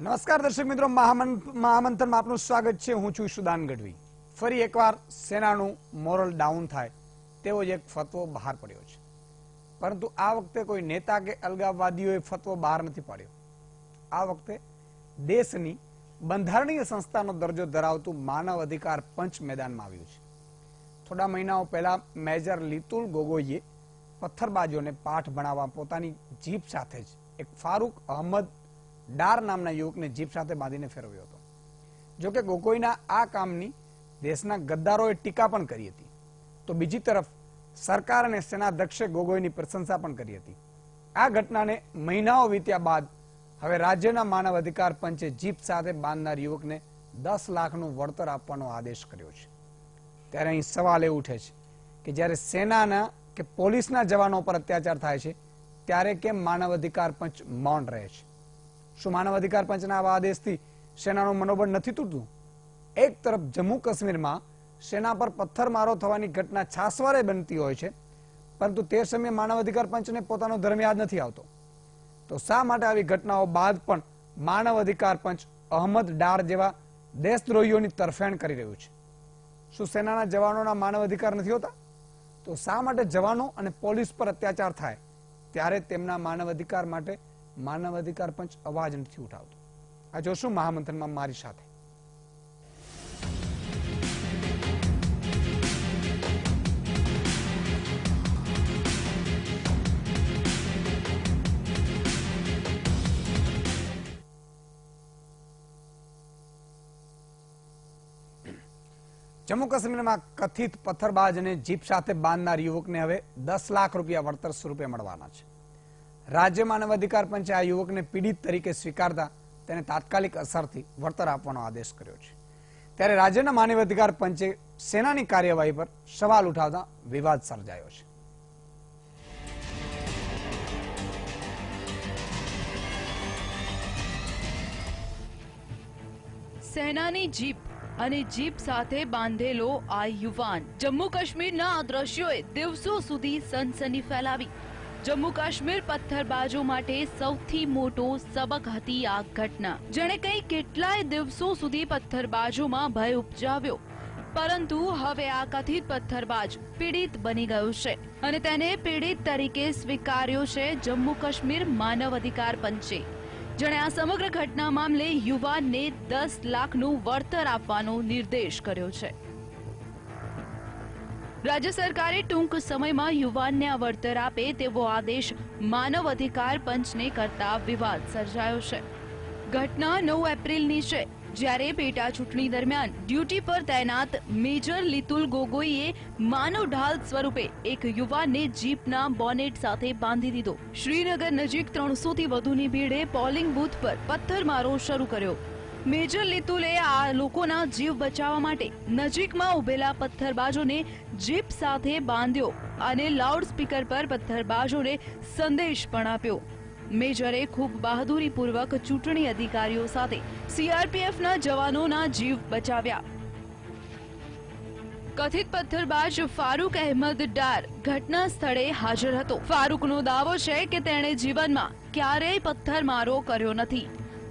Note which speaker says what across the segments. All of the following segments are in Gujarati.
Speaker 1: નમસ્કાર દર્શક મિત્રો, મહામંથનમાં આપનું સ્વાગત છે। હું છું સુદાન ગઢવી। ફરી એકવાર સેનાનું મોરલ ડાઉન થાય તેવો જ એક ફતવો બહાર પડ્યો છે, પરંતુ આ વખતે કોઈ નેતા કે અલગાવવાદીઓએ ફતવો બહાર નથી પાડ્યો। આ વખતે દેશની બંધારણીય સંસ્થાનો દરજ્જો ધરાવતું માનવ અધિકાર પંચ મેદાનમાં આવ્યું છે। થોડા મહિનાઓ પહેલા મેજર લીતુલ ગોગોઈએ પથ્થરબાજોને પાઠ ભણાવવા પોતાની જીપ સાથે જ એક ફારૂક અહમદ ડાર નામના યુવકને જીપ સાથે બાંધીને ફેરવ્યો હતો। જો કે ગોગોઈના આ કામની દેશના ગદ્દારોએ ટીકા પણ કરી હતી, તો બીજી તરફ સરકાર અને સેનાધ્યક્ષે ગોગોઈની પ્રશંસા પણ કરી હતી। આ ઘટનાને મહિનાઓ વીત્યા બાદ હવે રાજ્યના માનવ અધિકાર પંચે જીપ સાથે બાંધનાર યુવકને 10 લાખનું વળતર આપવાનો આદેશ કર્યો છે। ત્યારે અહીં સવાલ એ ઉઠે છે કે જ્યારે સેનાના કે પોલીસના જવાનો પર અત્યાચાર થાય છે ત્યારે કેમ માનવ અધિકાર પંચ મૌન રહે છે? શું માનવ અધિકાર પંચના આવા આદેશથી સેનાનું મનોબળ નથી તૂટતું? એક તરફ જમ્મુ કાશ્મીરમાં સેના પર પથ્થરમારો થવાની ઘટના છાસવારે બનતી હોય છે, પરંતુ તે સમયે માનવ અધિકાર પંચને પોતાનો ધર્મ યાદ નથી આવતો। તો શા માટે આવી ઘટનાઓ બાદ પણ માનવ અધિકાર પંચ અહમદ ડાર જેવા દેશદ્રોહીઓની તરફેણ કરી રહ્યું છે? શું સેનાના જવાનોના માનવ અધિકાર નથી હોતા? તો શા માટે જવાનો અને પોલીસ પર અત્યાચાર થાય ત્યારે તેમના માનવ અધિકાર માટે માનવ અધિકાર પંચ અવાજ નથી ઉઠાવતો? આ જોશું મહામંથનમાં મારી સાથે। જમ્મુ કાશ્મીરમાં કથિત પથ્થરબાજ અને જીપ સાથે બાંધનાર યુવકને હવે 10 લાખ રૂપિયા વળતર સ્વરૂપે મળવાના છે। રાજ્ય માનવ અધિકાર પંચે આ યુવકને પીડિત તરીકે સ્વીકારતા તેને તાત્કાલિક અસરથી વળતર આપવાનો આદેશ કર્યો છે। ત્યારે રાજ્યના માનવ અધિકાર પંચે સેનાની કાર્યવાહી પર સવાલ ઉઠાવતા વિવાદ સર્જાયો છે।
Speaker 2: સેનાની જીપ અને જીપ સાથે બાંધેલો આ યુવાન જમ્મુ કાશ્મીરના આ દ્રશ્યોએ દિવસો સુધી સનસની ફેલાવી। જમ્મુ કાશ્મીર પથ્થરબાજો માટે સૌથી મોટો સબક હતી આ ઘટના, જેણે કઈ કેટલાય દિવસો સુધી પથ્થરબાજોમાં ભય ઉપજાવ્યો, પરંતુ હવે આ કથિત પથ્થરબાજ પીડિત બની ગયો છે અને તેને પીડિત તરીકે સ્વીકાર્યો છે જમ્મુ કાશ્મીર માનવ અધિકાર પંચે, જેણે આ સમગ્ર ઘટના મામલે યુવાનને 10 લાખનું વળતર આપવાનો નિર્દેશ કર્યો છે। રાજ્ય સરકારે ટૂંક સમયમાં યુવાનને આ વળતર આપે તેવો આદેશ માનવ અધિકાર પંચને કરતા વિવાદ સર્જાયો છે। ઘટના 9 એપ્રિલની છે, જ્યારે પેટા ચૂંટણી દરમિયાન ડ્યુટી પર તૈનાત મેજર લીતુલ ગોગોઈએ માનવ ઢાલ સ્વરૂપે એક યુવાનને જીપના બોનેટ સાથે બાંધી દીધો। શ્રીનગર નજીક 300 થી વધુની ભીડે પોલિંગ બૂથ પર પથ્થરમારો શરૂ કર્યો। મેજર લીતુલે આ લોકોના જીવ બચાવવા માટે નજીકમાં ઉભેલા પથ્થરબાજોને જીપ સાથે બાંધ્યો અને લાઉડસ્પીકર પર પથ્થરબાજોને સંદેશ પણ આપ્યો। મેજરે ખૂબ બહાદુરીપૂર્વક ચૂંટણી અધિકારીઓ સાથે સીઆરપીએફના જવાનોના જીવ બચાવ્યા। કથિત પથ્થરબાજ ફારૂક અહેમદ ડાર ઘટના સ્થળે હાજર હતો। ફારૂકનો દાવો છે કે તેણે જીવનમાં ક્યારેય પથ્થરમારો કર્યો નથી,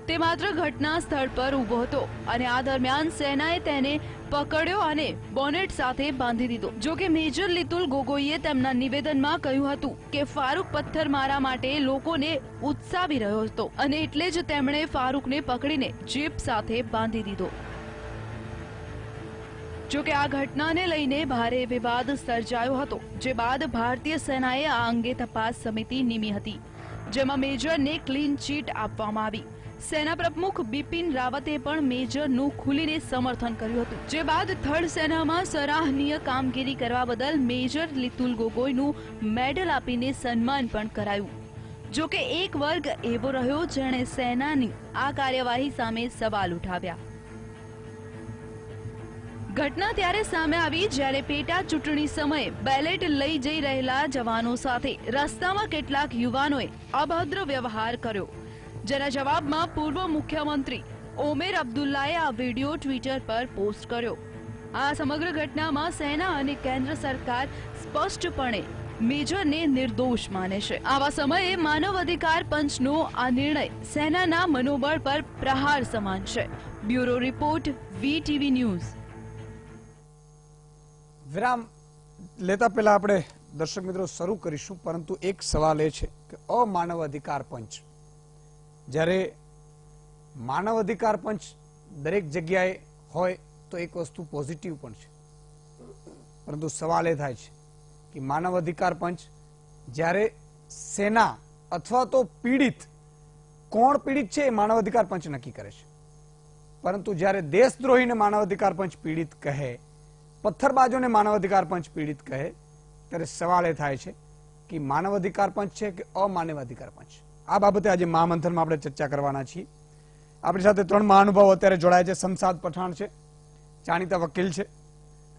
Speaker 2: તે માત્ર ઘટના સ્થળ પર ઊભો હતો અને આ દરમિયાન સેનાએ તેને પકડ્યો અને બોનેટ સાથે બાંધી દીધો। જો કે મેજર લીતુલ ગોગોઈએ તેમના નિવેદનમાં કહ્યું હતું કે ફારૂક પથ્થરમારા માટે લોકોને ઉત્સાવી રહ્યો હતો અને એટલે જ તેમણે ફારૂકને પકડીને જીપ સાથે બાંધી દીધો। જો કે આ ઘટનાને લઈને ભારે વિવાદ સર્જાયો હતો, જે બાદ ભારતીય સેનાએ આ અંગે તપાસ સમિતિ નીમી હતી, જેમાં મેજરને ક્લીન ચીટ આપવામાં આવી। સેના પ્રમુખ બિપિન રાવતે પણ મેજરનું ખુલીને સમર્થન કર્યું હતું, જે બાદ થર્ડ સેનામાં સરાહનીય કામગીરી કરવા બદલ મેજર લીતુલ ગોગોઈનું મેડલ આપીને સન્માન પણ કરાયું। જો કે એક વર્ગ એવો રહ્યો જેણે સેનાની આ કાર્યવાહી સામે સવાલ ઉઠાવ્યા। ઘટના ત્યારે સામે આવી જ્યારે પેટા ચૂંટણી સમયે બેલેટ લઈ જઈ રહેલા જવાનો સાથે રસ્તામાં કેટલાક યુવાનોએ અભદ્ર વ્યવહાર કર્યો, જેના જવાબમાં પૂર્વ મુખ્યમંત્રી ઓમેર અબ્દુલ્લાએ આ વિડીયો ટ્વિટર પર પોસ્ટ કર્યો। આ સમગ્ર ઘટનામાં સેના અને કેન્દ્ર સરકાર સ્પષ્ટપણે મેજરને નિર્દોષ માને છે. આવા સમયે માનવ અધિકાર પંચનો આ નિર્ણય સેનાના મનોબળ પર પ્રહાર સમાન છે. Bureau report, VTV news.
Speaker 1: વિરામ લેતા પહેલા આપણે દર્શક મિત્રો શરૂ કરીશું, પરંતુ એક સવાલ એ છે કે અમાનવ અધિકાર પંચ, જ્યારે માનવ અધિકાર પંચ દરેક જગ્યાએ હોય તો એક વસ્તુ પોઝિટિવ પણ છે, પરંતુ સવાલ એ થાય છે કે માનવ અધિકાર પંચ જ્યારે સેના અથવા તો પીડિત, કોણ પીડિત છે એ માનવ અધિકાર પંચ નક્કી કરે છે, પરંતુ જ્યારે દેશદ્રોહીને માનવ અધિકાર પંચ પીડિત કહે, પથ્થરબાજોને માનવ અધિકાર પંચ પીડિત કહે, ત્યારે સવાલ એ થાય છે કે માનવ અધિકાર પંચ છે કે અમાનવ અધિકાર પંચ. આ બાબતે આજે મહામંથનમાં આપણે ચર્ચા કરવાના છીએ. આપણી સાથે 3 મહાનુભાવો અત્યારે જોડાય છે. શમશાદ પઠાણ છે, જાણીતા વકીલ છે,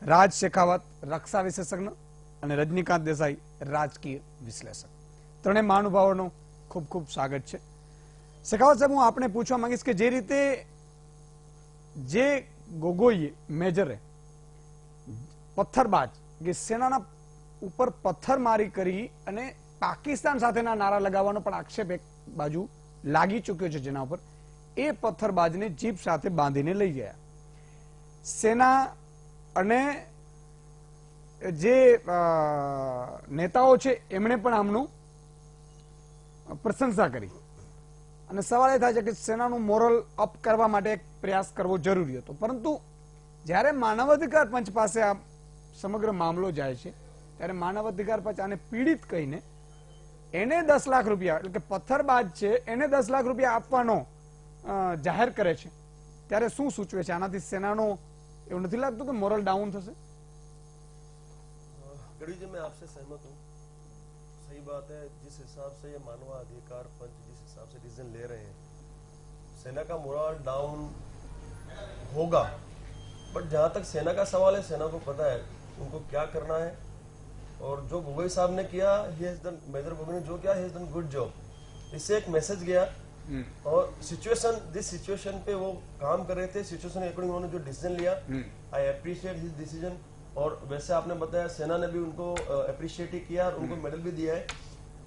Speaker 1: રાજ શેખાવત, રક્ષા વિશેષજ્ઞ, અને રજનીકાંત દેસાઈ, રાજકીય વિશ્લેષક. 3 મહાનુભાવોનું ખૂબ ખૂબ સ્વાગત છે. શેખાવત સાહેબ, હું આપણે પૂછવા માંગીશ કે જે રીતે જે ગોગોઈએ, મેજરે પથ્થરબાજ કે સેનાના ઉપર પથ્થરમારી કરી અને પાકિસ્તાન સાથેના નારા લગાવવાનો પણ આક્ષેપ એક બાજુ લાગી ચૂક્યો છે, જેના ઉપર એ પથ્થરબાજને જીપ સાથે બાંધીને લઈ ગયા. સેના અને જે નેતાઓ છે એમણે પણ આમનું પ્રશંસા કરી, અને સવાલ એ થાય છે કે સેનાનું મોરલ અપ કરવા માટે એક પ્રયાસ કરવો જરૂરી હતો. પરંતુ જ્યારે માનવ અધિકાર પંચ પાસે આ સમગ્ર મામલો જાય છે, ત્યારે માનવ અધિકાર પંચ આને પીડિત કહીને એને 10 લાખ રૂપિયા, એટલે કે પથ્થરબાજ છે એને 10 લાખ રૂપિયા આપવાનો જાહેર કરે છે, ત્યારે શું સૂચવે છે? આનાથી સેનાનો એવું નથી લાગતું કે મોરલ ડાઉન થશે?
Speaker 3: गढ़वी जी, मैं आपसे सहमत हूँ. सही बात है. जिस हिसाब से ये मानवाधिकार पंच जिस हिसाब से डिसीजन ले रहे हैं, सेना का मोरल डाउन होगा. बट जहाँ तक सेना का सवाल है, सेना को पता है उनको क्या करना है, और जो गोगोई साहब ने किया, मेजर गोगोई ने जो किया, he has done good job. इससे एक मैसेज गया, और जिस सिचुएशन पे वो काम कर रहे थे, सिचुएशन के अकॉर्डिंग उन्होंने जो डिसीजन लिया, आई अप्रिशिएट हिज डिसीजन. और वैसे आपने बताया सेना ने भी उनको अप्रिशिएट ही किया और उनको मेडल भी दिया है.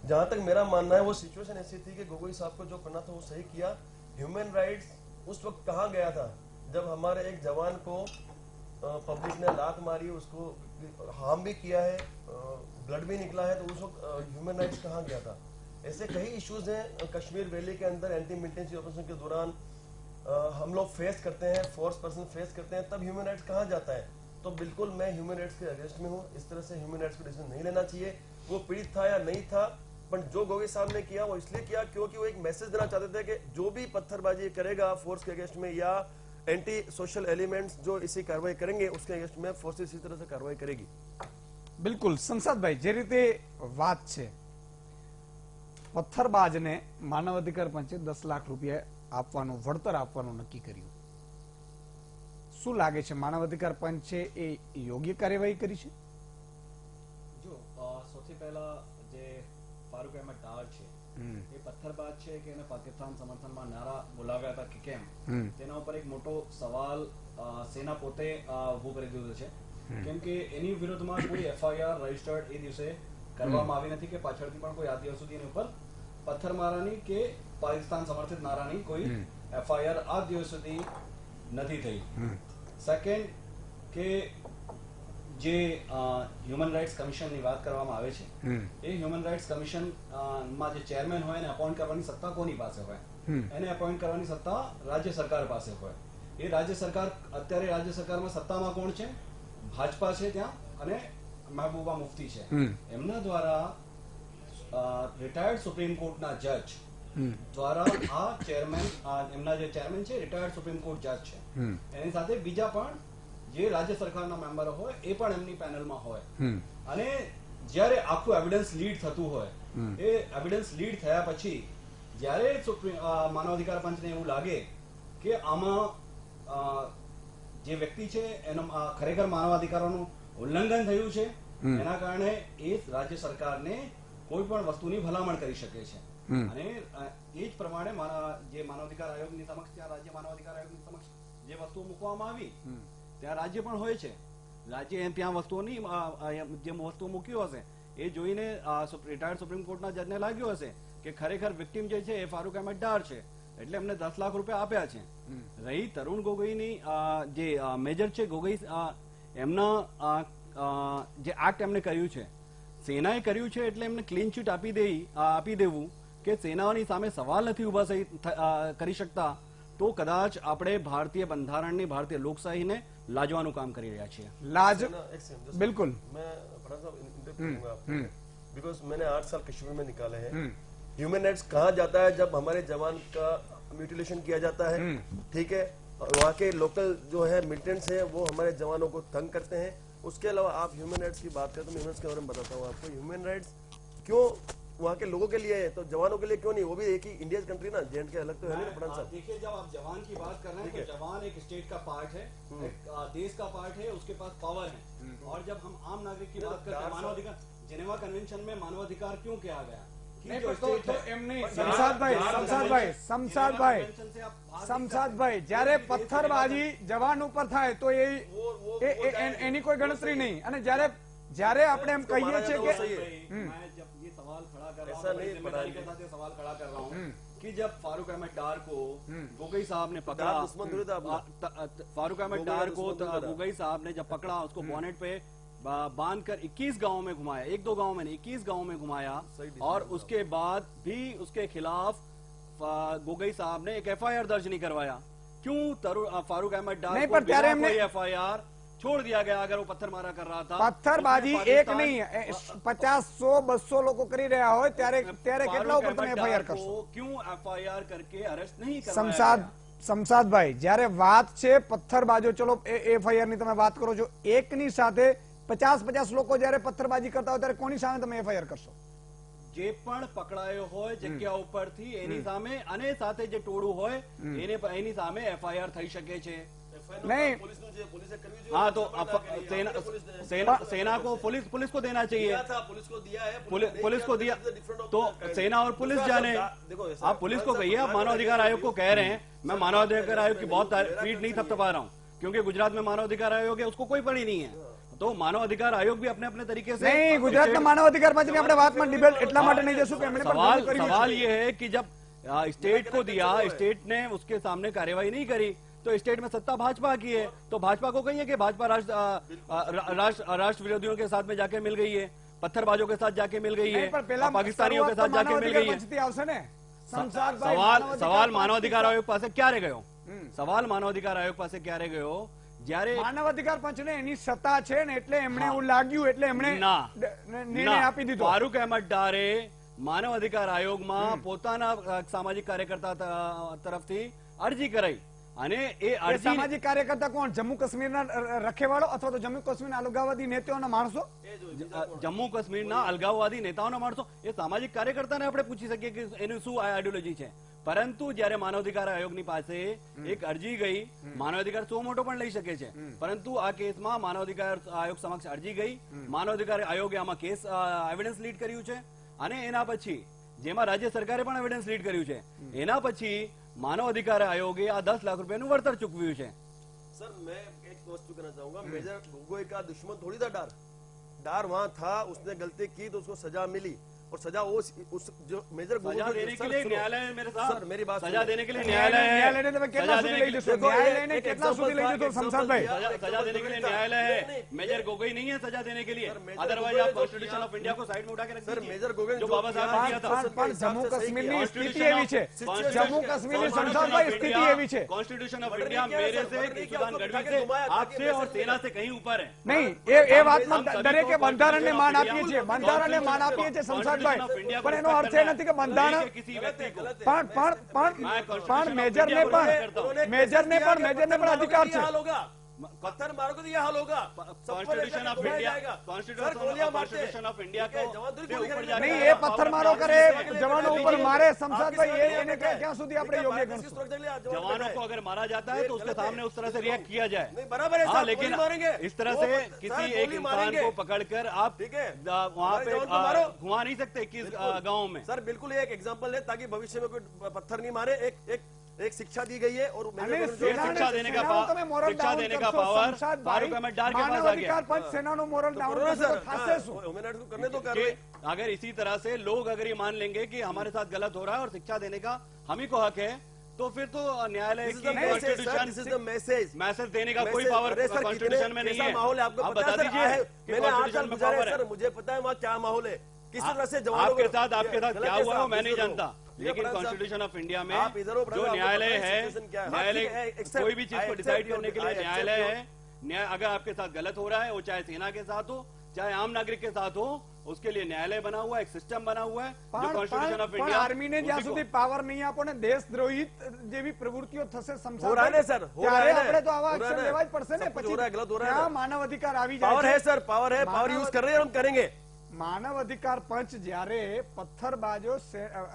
Speaker 3: जहां तक मेरा मानना है, वो सिचुएशन ऐसी थी कि गोगोई साहब को जो करना था वो सही किया. ह्यूमन राइट्स उस वक्त कहाँ गया था जब हमारे एक जवान को पब्लिक ने लात मारी, उसको हार्म भी किया है, ब्लड भी निकला है, तो उस वक्त ह्यूमन राइट्स कहाँ गया था? ऐसे कई इश्यूज हैं कश्मीर वैली के अंदर एंटी मिलिटेंसी ऑपरेशन के दौरान हम लोग फेस करते हैं, फोर्स पर्सन फेस करते हैं, तब ह्यूमन राइट्स कहाँ जाता है? तो बिल्कुल मैं ह्यूमन राइट्स के अगेंस्ट में हूँ. इस तरह से ह्यूमन राइट्स को डिसीजन नहीं लेना चाहिए. वो पीड़ित था या नहीं था, पर जो गोगोई साहब ने किया वो इसलिए किया क्योंकि वो एक मैसेज देना चाहते थे कि जो भी पत्थरबाजी करेगा फोर्स के अगेंस्ट में या एंटी सोशल एलिमेंट्स जो इसी कार्रवाई करेंगे, उसके अगेंस्ट में फोर्स इसी तरह से कार्रवाई करेगी.
Speaker 1: બિલકુલ સંસદભાઈ, જે રીતે વાત છે, પથ્થરબાજને માનવ અધિકાર પંચે 10 લાખ રૂપિયા આપવાનું, વળતર આપવાનું નક્કી કર્યું. શું લાગે છે, માનવ અધિકાર પંચે એ યોગ્ય કાર્યવાહી કરી છે?
Speaker 4: જો સૌથી પહેલા જે ફારૂક અહેમદ ડાર છે એ પથ્થરબાજ છે કે એને પાકિસ્તાન સમર્થનમાં નારા બોલાવ્યા હતા કે કેમ, તેના ઉપર એક મોટો સવાલ સેના પોતે ઉભો કરી દીધો છે. કેમ કે એની વિરુદ્ધમાં કોઈ FIR રજીસ્ટર્ડ એ દિવસે કરવામાં આવી નથી કે પાછળથી પણ કોઈ આ દિવસ સુધી એની ઉપર પથ્થરમારાની કે પાકિસ્તાન સમર્થિત નારાની કોઈ FIR આ દિવસ સુધી નથી થઈ. સેકન્ડ કે જે હ્યુમન રાઇટ્સ કમિશનની વાત કરવામાં આવે છે, એ હ્યુમન રાઇટ્સ કમિશનમાં જે ચેરમેન હોય એને અપોઇન્ટ કરવાની સત્તા કોની પાસે હોય? એને અપોઇન્ટ કરવાની સત્તા રાજ્ય સરકાર પાસે હોય. એ રાજ્ય સરકાર, અત્યારે રાજ્ય સરકારમાં સત્તામાં કોણ છે? ભાજપા છે ત્યાં, અને મહેબૂબા મુફ્તી છે. એમના દ્વારા રિટાયર્ડ સુપ્રીમ કોર્ટના જજ દ્વારા આ ચેરમેન, એમના જે ચેરમેન છે રિટાયર્ડ સુપ્રીમ કોર્ટ જજ છે, એની સાથે બીજા પણ જે રાજ્ય સરકારના મેમ્બરો હોય એ પણ એમની પેનલમાં હોય. અને જ્યારે આખું એવિડન્સ લીડ થતું હોય, એ એવિડન્સ લીડ થયા પછી જ્યારે માનવાધિકાર પંચને એવું લાગે કે આમાં જે વ્યક્તિ છે એનો ખરેખર માનવાધિકારોનું ઉલ્લંઘન થયું છે, એના કારણે એ રાજ્ય સરકારને કોઈ પણ વસ્તુની ભલામણ કરી શકે છે. અને એ જ પ્રમાણે જે માનવાધિકાર આયોગની સમક્ષ, ત્યાં રાજ્ય માનવાધિકાર આયોગની સમક્ષ જે વસ્તુઓ મૂકવામાં આવી, ત્યાં રાજ્ય પણ હોય છે. રાજ્ય ત્યાં વસ્તુઓની જે વસ્તુઓ મૂકી હશે એ જોઈને રિટાયર્ડ સુપ્રીમ કોર્ટના જજને લાગ્યું હશે કે ખરેખર વિક્ટિમ જે છે એ ફારૂક અહેમદ ડાર છે, એટલે એમને 10 લાખ રૂપિયા આપ્યા છે. રહી તરુણ ગોગોઈની જે મેજર છે ગોગોઈ, એમના જે એક્ટ એમને કર્યું છે, સેનાએ કર્યું છે, એટલે એમને ક્લીન ચીટ આપી દેવું કે સેનાઓની સામે સવાલ નથી ઉભા કરી શકતા, તો કદાચ આપણે ભારતીય બંધારણની, ભારતીય લોકશાહીને લાજવાનું કામ કરી રહ્યા છીએ.
Speaker 1: बिल्कुल
Speaker 3: बिकॉज मैंने 8 साल कश्मीर में निकाले हैं. ह्यूमन राइट्स कहाँ जाता है जब हमारे जवान का म्यूटिलेशन किया जाता है, ठीक है, और वहाँ के लोकल जो है मिलिटेंट्स हैं वो हमारे जवानों को तंग करते हैं. उसके अलावा आप ह्यूमन राइट्स की बात करें तो मैं ह्यूमन राइट्स के बारे में बताता हूँ आपको. ह्यूमन राइट्स क्यों वहाँ के लोगों के लिए है तो जवानों के लिए क्यों नहीं? वो भी एक ही इंडिया कंट्री ना, जेएंड के अलग तो है नहीं पठान साहब.
Speaker 4: देखिए, जब आप जवान की बात कर रहे हैं तो जवान एक स्टेट का पार्ट है, एक देश का पार्ट है, उसके पास पावर है. और जब हम आम नागरिक की बात करते हैं, मानवाधिकार जेनेवा कन्वेंशन में मानवाधिकार क्यों किया गया?
Speaker 1: શમશાદભાઈ જયારે પથ્થરબાજી જવાન ઉપર થાય તો એની કોઈ ગણતરી નહીં, અને જયારે આપણે એમ કહીએ છીએ કે
Speaker 4: सवाल खड़ा कर रहा हूँ, जिम्मेदारी के साथ ये सवाल खड़ा कर रहा हूँ कि जब फारूक अहमद डार को गोगोई साहब ने पकड़ा, फारूक अहमद डार को गोगोई साहब ने जब पकड़ा, उसको बॉनेट पे बांधकर 21 गांव में घुमाया, 1-2 गांव में नहीं, 21 गांव में घुमाया, और उसके बाद भी उसके खिलाफ गोगोई साहब ने एक FIR दर्ज नहीं करवाया. क्यों फारूक अहमद डार को बिना कोई FIR छोड़ दिया गया? अगर वो पत्थर मारा कर रहा था,
Speaker 1: પથ્થરબાજી એક નહીં 50, 100, 200 લોકો કરી રહ્યા હોય ત્યારે કેટલા ઉપર તમે FIR કરશો?
Speaker 4: क्यों FIR करके अरेस्ट नहीं करवाया?
Speaker 1: શમશાદભાઈ જયારે વાત છે પથ્થરબાજો, ચલો FIR ની તમે વાત કરો છો, એકની સાથે 50 લોકો જયારે પથ્થરબાજી કરતા હોય ત્યારે કોની સામે તમે FIR કરશો?
Speaker 4: જે પણ પકડાયો હોય જગ્યા ઉપરથી એની સામે, અને સાથે જે ટોળું હોય એની સામે FIR થઈ શકે છે.
Speaker 1: नहीं,
Speaker 4: हाँ, तो सेना को पुलिस को देना चाहिए, पुलिस को दिया तो सेना और पुलिस जाने. आप पुलिस को कहिए, आप मानवाधिकार आयोग को कह रहे हैं. मैं मानवाधिकार आयोग की बहुत पीठ नहीं थपथपा रहा हूँ, क्योंकि गुजरात में मानवाधिकार आयोग है, उसको कोई पड़ी नहीं है. तो मानवाधिकार आयोग भी अपने अपने तरीके से
Speaker 1: नहीं, गुजरात में मानवाधिकार पंच ने अपने बात में डिबेट એટલા માટે નહીં જશું કે એમણે
Speaker 4: सवाल ये है कि जब स्टेट को दिया, स्टेट ने उसके सामने कार्यवाही नहीं करी, तो स्टेट में सत्ता भाजपा की है, तो भाजपा को कहिए कि भाजपा राष्ट्र विरोधियों के साथ में जाके मिल गई है, पत्थरबाजों के साथ जाके मिल गई है, पाकिस्तानियों के साथ जाके मिल गई है. सवाल मानवाधिकार आयोग पास क्या रह गयो? सवाल मानवाधिकार आयोग पास क्या रह गयो? જ્યારે
Speaker 1: માનવાધિકાર પંચને એની સત્તા છે ને એટલે એમણે એવું લાગ્યું એટલે એમણે નિર્ણય આપી દીધો.
Speaker 4: ફારૂક અહેમદ ડારે માનવાધિકાર આયોગમાં પોતાના સામાજિક કાર્યકર્તા તરફથી અરજી કરાઈ, અને એ અરજી
Speaker 1: સામાજિક કાર્યકર્તા કોણ? જમ્મુ કાશ્મીરના રખેવાળો અથવા તો જમ્મુ કાશ્મીરના અલગાવવાદી નેતાઓના માણસો?
Speaker 4: જમ્મુ કાશ્મીરના અલગાવવાદી નેતાઓના માણસો, એ સામાજિક કાર્યકર્તાને આપણે પૂછી શકીએ કે એનું શું આઈડિયોલોજી છે. પરંતુ જ્યારે માનવાધિકાર આયોગની પાસે એક અરજી ગઈ, માનવાધિકાર સો મોટો પણ લઈ શકે છે, પરંતુ આ કેસમાં માનવાધિકાર આયોગ સમક્ષ અરજી ગઈ, માનવાધિકાર આયોગે આમાં કેસ એવિડન્સ લીડ કર્યું છે, અને એના પછી જેમાં રાજ્ય સરકારે પણ એવિડન્સ લીડ કર્યું છે, એના પછી मानवाधिकार आयोग आ 10 लाख रुपया वर्तर चुकव्यू है.
Speaker 3: सर मैं एक वस्तु कहना चाहूंगा, मेजर गोगोई का दुश्मन थोड़ी था डार वहां था, उसने गलती की तो उसको सजा मिली, और सजा उस जो मेजर गोगोई
Speaker 4: देने के लिए न्यायालय है मेरे साथ.
Speaker 3: सर मेरी बात
Speaker 4: सजा देने के लिए न्यायालय है.
Speaker 1: न्यायालय ने કેટલા સુધી લઈ જશો? न्यायालय ने કેટલા સુધી લઈ જશો? શમશાદભાઈ,
Speaker 4: सजा देने के लिए न्यायालय है, मेजर गोगोई नहीं है सजा देने के लिए. अदरवाइज आप कॉन्स्टिट्यूशन ऑफ इंडिया को साइड में उठा के रख दीजिए.
Speaker 3: सर मेजर गोगोई
Speaker 4: जो बाबा साहब ने किया था,
Speaker 1: પણ જમ્મુ કાશ્મીરની સ્થિતિ એવી છે, જમ્મુ કાશ્મીરની શમશાદભાઈ સ્થિતિ એવી છે.
Speaker 4: कॉन्स्टिट्यूशन ऑफ इंडिया मेरे से, सुदान गढ़वी से, आपसे और सेना से कहीं ऊपर है.
Speaker 1: નહીં, એ વાતમાં દરેકે બંધારણને માન આપીએ છીએ, બંધારણને માન આપીએ છીએ શમશાદભાઈ, પણ એનો અર્થ એ નથી કે બંધારણ પણ મેજરને પણ અધિકાર છે.
Speaker 3: पत्थर मारोगे तो यह हाल होगा.
Speaker 4: Constitution of India, constitution of India को ऊपर जाने
Speaker 1: નહીં, એ પથ્થર મારો કરે, જવાનો ઉપર મારે, શમશાદભાઈ એને ક્યાં સુધી આપણે યોગ્ય ગણશું?
Speaker 4: जवानों को अगर मारा जाता है तो उसके सामने उस तरह से रिएक्ट किया जाए.
Speaker 3: बराबर है.
Speaker 4: हाँ, लेकिन इस तरह से किसी एक इंसान को पकड़कर आप वहाँ पे घुमा नहीं सकते किस गाँव में.
Speaker 3: सर बिल्कुल एक एग्जाम्पल है, ताकि भविष्य में कोई पत्थर नहीं मारे. एक एक शिक्षा दी गई है और
Speaker 1: અને
Speaker 3: मेजर
Speaker 4: शिक्षा देने का
Speaker 1: સેનાનું તમે moral
Speaker 4: शिक्षा
Speaker 1: down
Speaker 4: देने का
Speaker 1: કરશો,
Speaker 4: power
Speaker 1: શમશાદભાઈ,
Speaker 4: फारूक अहमद डार के पास
Speaker 1: માનવ
Speaker 4: आ गया।
Speaker 1: અધિકાર પંચ સેનાનું moral down
Speaker 3: करो ना
Speaker 1: કરશે તો
Speaker 3: सर,
Speaker 1: થશે શું?
Speaker 3: ह्यूमन राइट्स को करने दो
Speaker 4: कि
Speaker 3: कार्रवाई।
Speaker 4: अगर इसी तरह से लोग अगर ये मान लेंगे कि हमारे साथ गलत हो रहा है और शिक्षा देने का हम ही को हक है, तो फिर तो न्यायालय
Speaker 3: This is
Speaker 4: की
Speaker 3: the message, sir. This is the
Speaker 4: constitution
Speaker 3: message.
Speaker 4: Message देने का कोई
Speaker 3: मैसेज-
Speaker 4: पावर
Speaker 3: अरे सर,
Speaker 4: कॉन्स्टिट्यूशन में नहीं
Speaker 3: कैसा
Speaker 4: है।
Speaker 3: माहौल है आपको
Speaker 4: आप
Speaker 3: पता
Speaker 4: बता
Speaker 3: है सर?
Speaker 4: दीजिए कि
Speaker 3: मैंने 8 साल
Speaker 4: कॉन्स्टिट्यूशन में
Speaker 3: गुजारे
Speaker 4: पावर
Speaker 3: सर,
Speaker 4: है।
Speaker 3: मुझे पता है वहाँ क्या माहौल है, किस तरह से जवानों
Speaker 4: आपके
Speaker 3: को-
Speaker 4: साथ
Speaker 3: गलत
Speaker 4: क्या
Speaker 3: है
Speaker 4: हुआ
Speaker 3: साहब,
Speaker 4: वो मैं नहीं
Speaker 3: इधर हो।
Speaker 4: जानता,
Speaker 3: ये
Speaker 4: लेकिन
Speaker 3: प्रधान साहब,
Speaker 4: कॉन्स्टिट्यूशन ऑफ इंडिया में
Speaker 3: आप इधर हो, प्रधान,
Speaker 4: जो
Speaker 3: आपको
Speaker 4: न्यायालय
Speaker 3: पता है
Speaker 4: है,
Speaker 3: situation क्या है।
Speaker 4: न्यायालय
Speaker 3: हाँ, ठीक है, accept-
Speaker 4: कोई भी चीज
Speaker 3: I
Speaker 4: को
Speaker 3: accept
Speaker 4: डिसाइड
Speaker 3: your-
Speaker 4: करने के
Speaker 3: I
Speaker 4: लिए
Speaker 3: accept
Speaker 4: न्यायालय
Speaker 3: your-
Speaker 4: है। न्याय अगर आपके साथ गलत हो रहा है, वो चाहे सेना के साथ हो चाहे आम नागरिक के साथ हो, उसके लिए न्यायालय बना हुआ है, एक सिस्टम बना हुआ है जो कॉन्स्टिट्यूशन ऑफ इंडिया।
Speaker 1: આર્મીને જ્યાં સુધી પાવર નહીં આપો ને દેશદ્રોહી જેવી પ્રવૃત્તિઓ થશે
Speaker 3: हो रहा है ना सर, हो रहा
Speaker 1: ત્યારે
Speaker 3: है ना,
Speaker 1: આપણે તો આવા
Speaker 3: हो रहा है
Speaker 1: એક્શન
Speaker 3: ना।
Speaker 1: લેવા જ પડશે ને।
Speaker 3: सब कुछ
Speaker 1: પછી
Speaker 3: हो रहा है, गलत हो रहा है
Speaker 1: ત્યાં
Speaker 3: ना।
Speaker 1: માનવ અધિકાર આવી
Speaker 3: पावर
Speaker 1: જાય
Speaker 3: है
Speaker 1: છે।
Speaker 3: सर, पावर है, पावर यूज कर रहे हैं, हम करेंगे।
Speaker 1: માનવ અધિકાર પંચ જ્યારે પથ્થરબાજો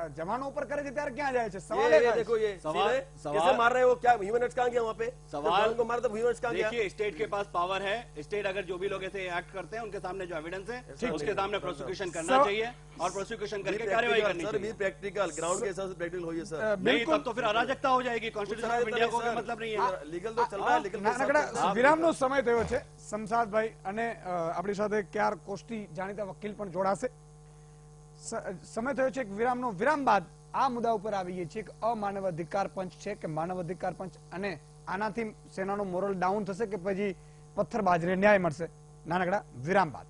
Speaker 1: જવાનો ઉપર કરે છે ત્યારે ક્યાં જાય છે?
Speaker 3: ये
Speaker 1: સવાલ એ થાય
Speaker 3: देखो,
Speaker 1: છે।
Speaker 3: ये
Speaker 4: सवाल-
Speaker 3: सीन है।
Speaker 4: सवाल-
Speaker 3: कैसे मार रहे हैं वो, क्या ह्यूमन राइट्स कहाँ गया वहाँ पे?
Speaker 4: सवाल-
Speaker 3: जब जवान को मारा तो ह्यूमन राइट्स कहाँ गया?
Speaker 4: देखिए स्टेट के पास पावर है, स्टेट अगर जो भी लोग ऐसे एक्ट करते हैं उनके सामने जो एविडेंस है उसके सामने प्रोसिक्यूशन करना
Speaker 1: सर-
Speaker 4: चाहिए और प्रोसिक्यूशन
Speaker 3: Be
Speaker 4: करके कार्रवाई
Speaker 3: practical,
Speaker 4: करनी
Speaker 3: सर, be
Speaker 4: चाहिए।
Speaker 3: practical, ग्राउंड के हिसाब से प्रैक्टिकल होइए सर।
Speaker 4: नहीं
Speaker 1: બિલકુલ
Speaker 4: तब तो फिर अराजकता हो जाएगी, कॉन्स्टिट्यूशन ऑफ इंडिया को कोई मतलब नहीं है।
Speaker 3: लीगल तो चल रहा है, लीगल के हिसाब
Speaker 1: નાનકડા
Speaker 3: से-
Speaker 1: વિરામનો સમય થયો છે શમશાદભાઈ અને આપણી સાથે ક્યાર કોષ્ટી જાણીતા વકીલ પણ જોડાશે। સમય થયો છે એક વિરામનો। વિરામ બાદ આ મુદ્દા ઉપર આવીએ છીએ કે અમાનવ અધિકાર પંચ છે કે માનવ અધિકાર પંચ અને આનાથી સેનાનો મોરલ ડાઉન થશે કે પછી પથ્થરબાજને ન્યાય મળશે? નાનકડા વિરામ બાદ।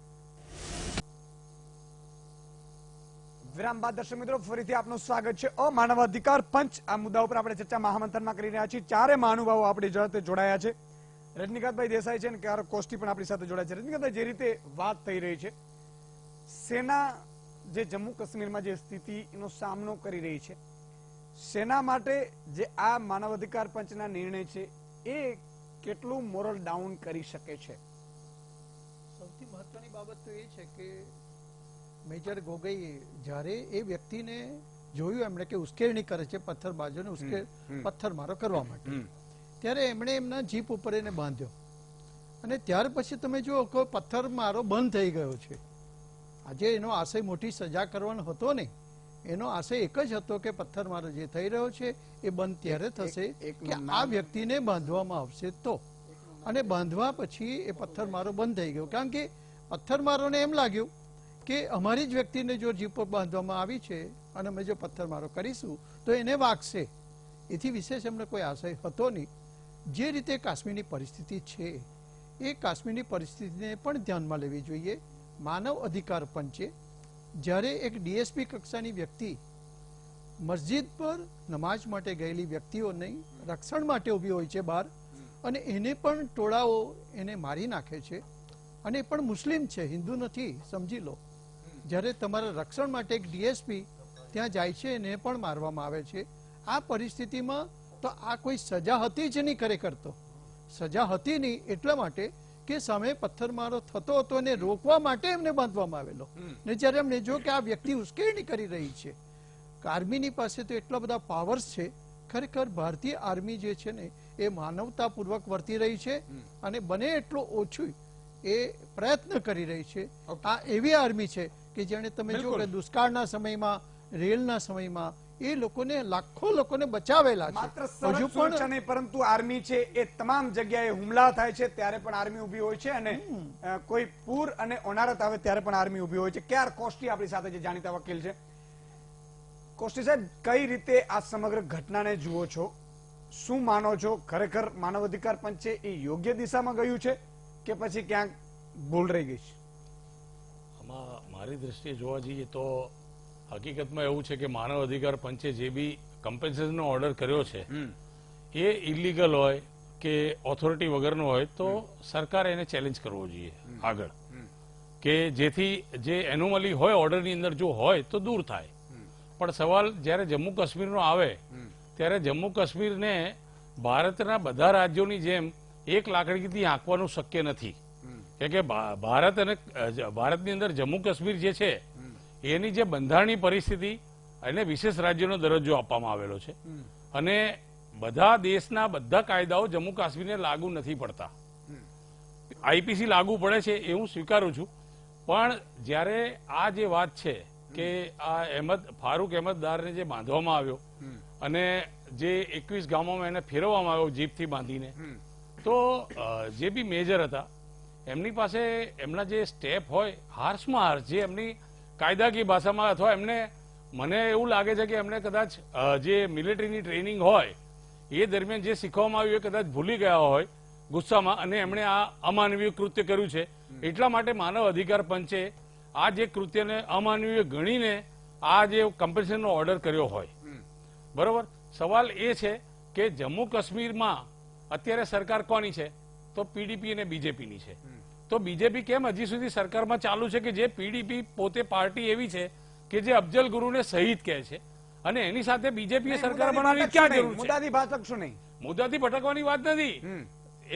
Speaker 1: વિરામ બાદ દર્શક મિત્રો ફરીથી આપનું સ્વાગત છે। અમાનવ અધિકાર પંચ આ મુદ્દા ઉપર આપણે ચર્ચા મહામંથનમાં કરી રહ્યા છીએ। ચારે મહાનુભાવો આપણી જોડે જોડાયા છે। રજનીકાંતભાઈ દેસાઈ છે અને ક્યાર કોષ્ટી પણ આપણી સાથે જોડાય છે। રજનીકાંતભાઈ, જે રીતે વાત થઈ રહી છે, સેના જે જમ્મુ કાશ્મીરમાં જે સ્થિતિનો સામનો કરી રહી છે, સેના માટે જે આ માનવ અધિકાર પંચના નિર્ણય છે એ કેટલું મોરલ ડાઉન કરી શકે છે?
Speaker 5: સૌથી મહત્વની બાબત તો એ છે કે મેજર ગોગોઈએ જ્યારે એ વ્યક્તિને જોયું એમણે કે ઉશ્કેરણી કરે છે પથ્થરબાજોને પથ્થરમારો કરવા માટે, ત્યારે એમણે એમના જીપ ઉપર એને બાંધ્યો અને ત્યાર પછી તમે જુઓ કે પથ્થરમારો બંધ થઈ ગયો છે। આજે એનો આશય મોટી સજા કરવાનો હતો નહીં, એનો આશય એક જ હતો કે પથ્થરમારો જે થઈ રહ્યો છે એ બંધ ત્યારે થશે કે આ વ્યક્તિને બાંધવામાં આવશે તો, અને બાંધવા પછી એ પથ્થરમારો બંધ થઈ ગયો। કારણ કે પથ્થરમારોને એમ લાગ્યું કે અમારી જ વ્યક્તિને જો જીપ પર બાંધવામાં આવી છે અને અમે જો પથ્થરમારો કરીશું તો એને વાગશે, એથી વિશેષ એમને કોઈ આશય હતો નહીં। જે રીતે કાશ્મીરની પરિસ્થિતિ છે એ કાશ્મીરની પરિસ્થિતિને પણ ધ્યાનમાં લેવી જોઈએ। માનવ અધિકાર પંચે જ્યારે એક ડીએસપી કક્ષાની વ્યક્તિ મસ્જિદ પર નમાઝ માટે ગયેલી વ્યક્તિઓને રક્ષણ માટે ઊભી હોય છે બહાર, અને એને પણ ટોળાઓ એને મારી નાખે છે, અને એ પણ મુસ્લિમ છે, હિન્દુ નથી, સમજી લો। જ્યારે તમારા રક્ષણ માટે એક ડીએસપી ત્યાં જાય છે એને પણ મારવામાં આવે છે। આ પરિસ્થિતિમાં તો આ કોઈ સજા હતી જ નહીં, ખરેખર તો સજા હતી નહીં, એટલા માટે કે સામે પથ્થરમારો થતો હતો અને રોકવા માટે એમને બાંધવામાં આવેલો। ને જ્યારે એમને જો કે આ વ્યક્તિ ઉશ્કેરણી કરી રહી છે, આર્મીની પાસે તો એટલા બધા પાવર્સ છે, ખરેખર ભારતીય આર્મી જે છે ને એ માનવતાપૂર્વક વર્તી રહી છે અને બને એટલો ઓછું એ પ્રયત્ન કરી રહી છે। આ એવી આર્મી છે કે જેને તમે જો કે દુષ્કાળના સમયમાં, રેલના સમયમાં એ લોકોને લાખો લોકોને બચાવેલા
Speaker 1: માત્ર
Speaker 5: છે।
Speaker 1: સરહદ સુરક્ષા નહીં પરંતુ આર્મી છે એ તમામ જગ્યાએ હુમલા થાય છે ત્યારે પણ આર્મી ઊભી હોય છે, અને કોઈ પૂર અને ઓનારત આવે ત્યારે પણ આર્મી ઊભી હોય છે। ક્યાર કોષ્ટી આપણી સાથે જે જાણીતા વકીલ છે। કોષ્ટી સાહેબ, કઈ રીતે આ સમગ્ર ઘટનાને જુઓ છો? શું માનો છો? ખરેખર માનવ અધિકાર પંચ છે એ યોગ્ય દિશામાં ગયું છે કે પછી ક્યાંક ભૂલ રહી ગઈ છે?
Speaker 6: આમાં મારી દ્રષ્ટિએ જોવા જઈએ તો હકીકતમાં એવું છે કે માનવ અધિકાર પંચે જે બી કમ્પેન્સેશનનો ઓર્ડર કર્યો છે એ ઇલીગલ હોય કે ઓથોરિટી વગરનો હોય તો સરકારે એને ચેલેન્જ કરવો જોઈએ આગળ, કે જેથી જે એનોમલી હોય ઓર્ડરની અંદર જો હોય તો દૂર થાય। પણ સવાલ જ્યારે જમ્મુ કાશ્મીરનો આવે ત્યારે જમ્મુ કાશ્મીરને ભારતના બધા રાજ્યોની જેમ એક લાકડીથી આંકવાનું શક્ય નથી, કે ભારત અને ભારતની અંદર જમ્મુ કાશ્મીર જે છે એની જે બંધારણીય પરિસ્થિતિ એને વિશેષ રાજ્યનો દરજ્જો આપવામાં આવેલો છે, અને બધા દેશના બધા કાયદાઓ જમ્મુ કાશ્મીરને લાગુ નથી પડતા। આઈપીસી લાગુ પડે છે એ હું સ્વીકારું છું, પણ જ્યારે આ જે વાત છે કે આ ફારૂક અહેમદદારને જે બાંધવામાં આવ્યો અને જે 21 ગામોમાં એને ફેરવવામાં આવ્યો જીપથી બાંધીને, તો જે બી મેજર હતા એમની પાસે એમના જે સ્ટેપ હોય હાર્સમાં હાર્સ, જે એમની કાયદાકીય ભાષામાં, અથવા એમને, મને એવું લાગે છે કે એમને કદાચ જે મિલિટરીની ટ્રેનિંગ હોય એ દરમિયાન જે શીખવામાં આવ્યું એ કદાચ ભૂલી ગયા હોય ગુસ્સામાં, અને એમણે આ અમાનવીય કૃત્ય કર્યું છે. એટલા માટે માનવ અધિકાર પંચે આ જે કૃત્યને અમાનવીય ગણીને આ જે કમ્પન્સેશનનો ઓર્ડર કર્યો હોય. બરોબર. સવાલ એ છે કે જમ્મુ કાશ્મીરમાં અત્યારે સરકાર કોની છે? તો પીડીપી અને બીજેપીની છે. તો બીજેપી કેમ હજી સુધી સરકારમાં ચાલુ છે કે જે પીડીપી પોતે પાર્ટી એવી છે કે જે અફજલ ગુરુને શહીદ કહે છે, અને એની સાથે બીજેપીએ સરકાર બનાવવાની ક્યાં જરૂર છે?
Speaker 1: મુદ્દાથી ભટકશું નહીં.
Speaker 6: મુદ્દાથી ભટકવાની વાત નથી.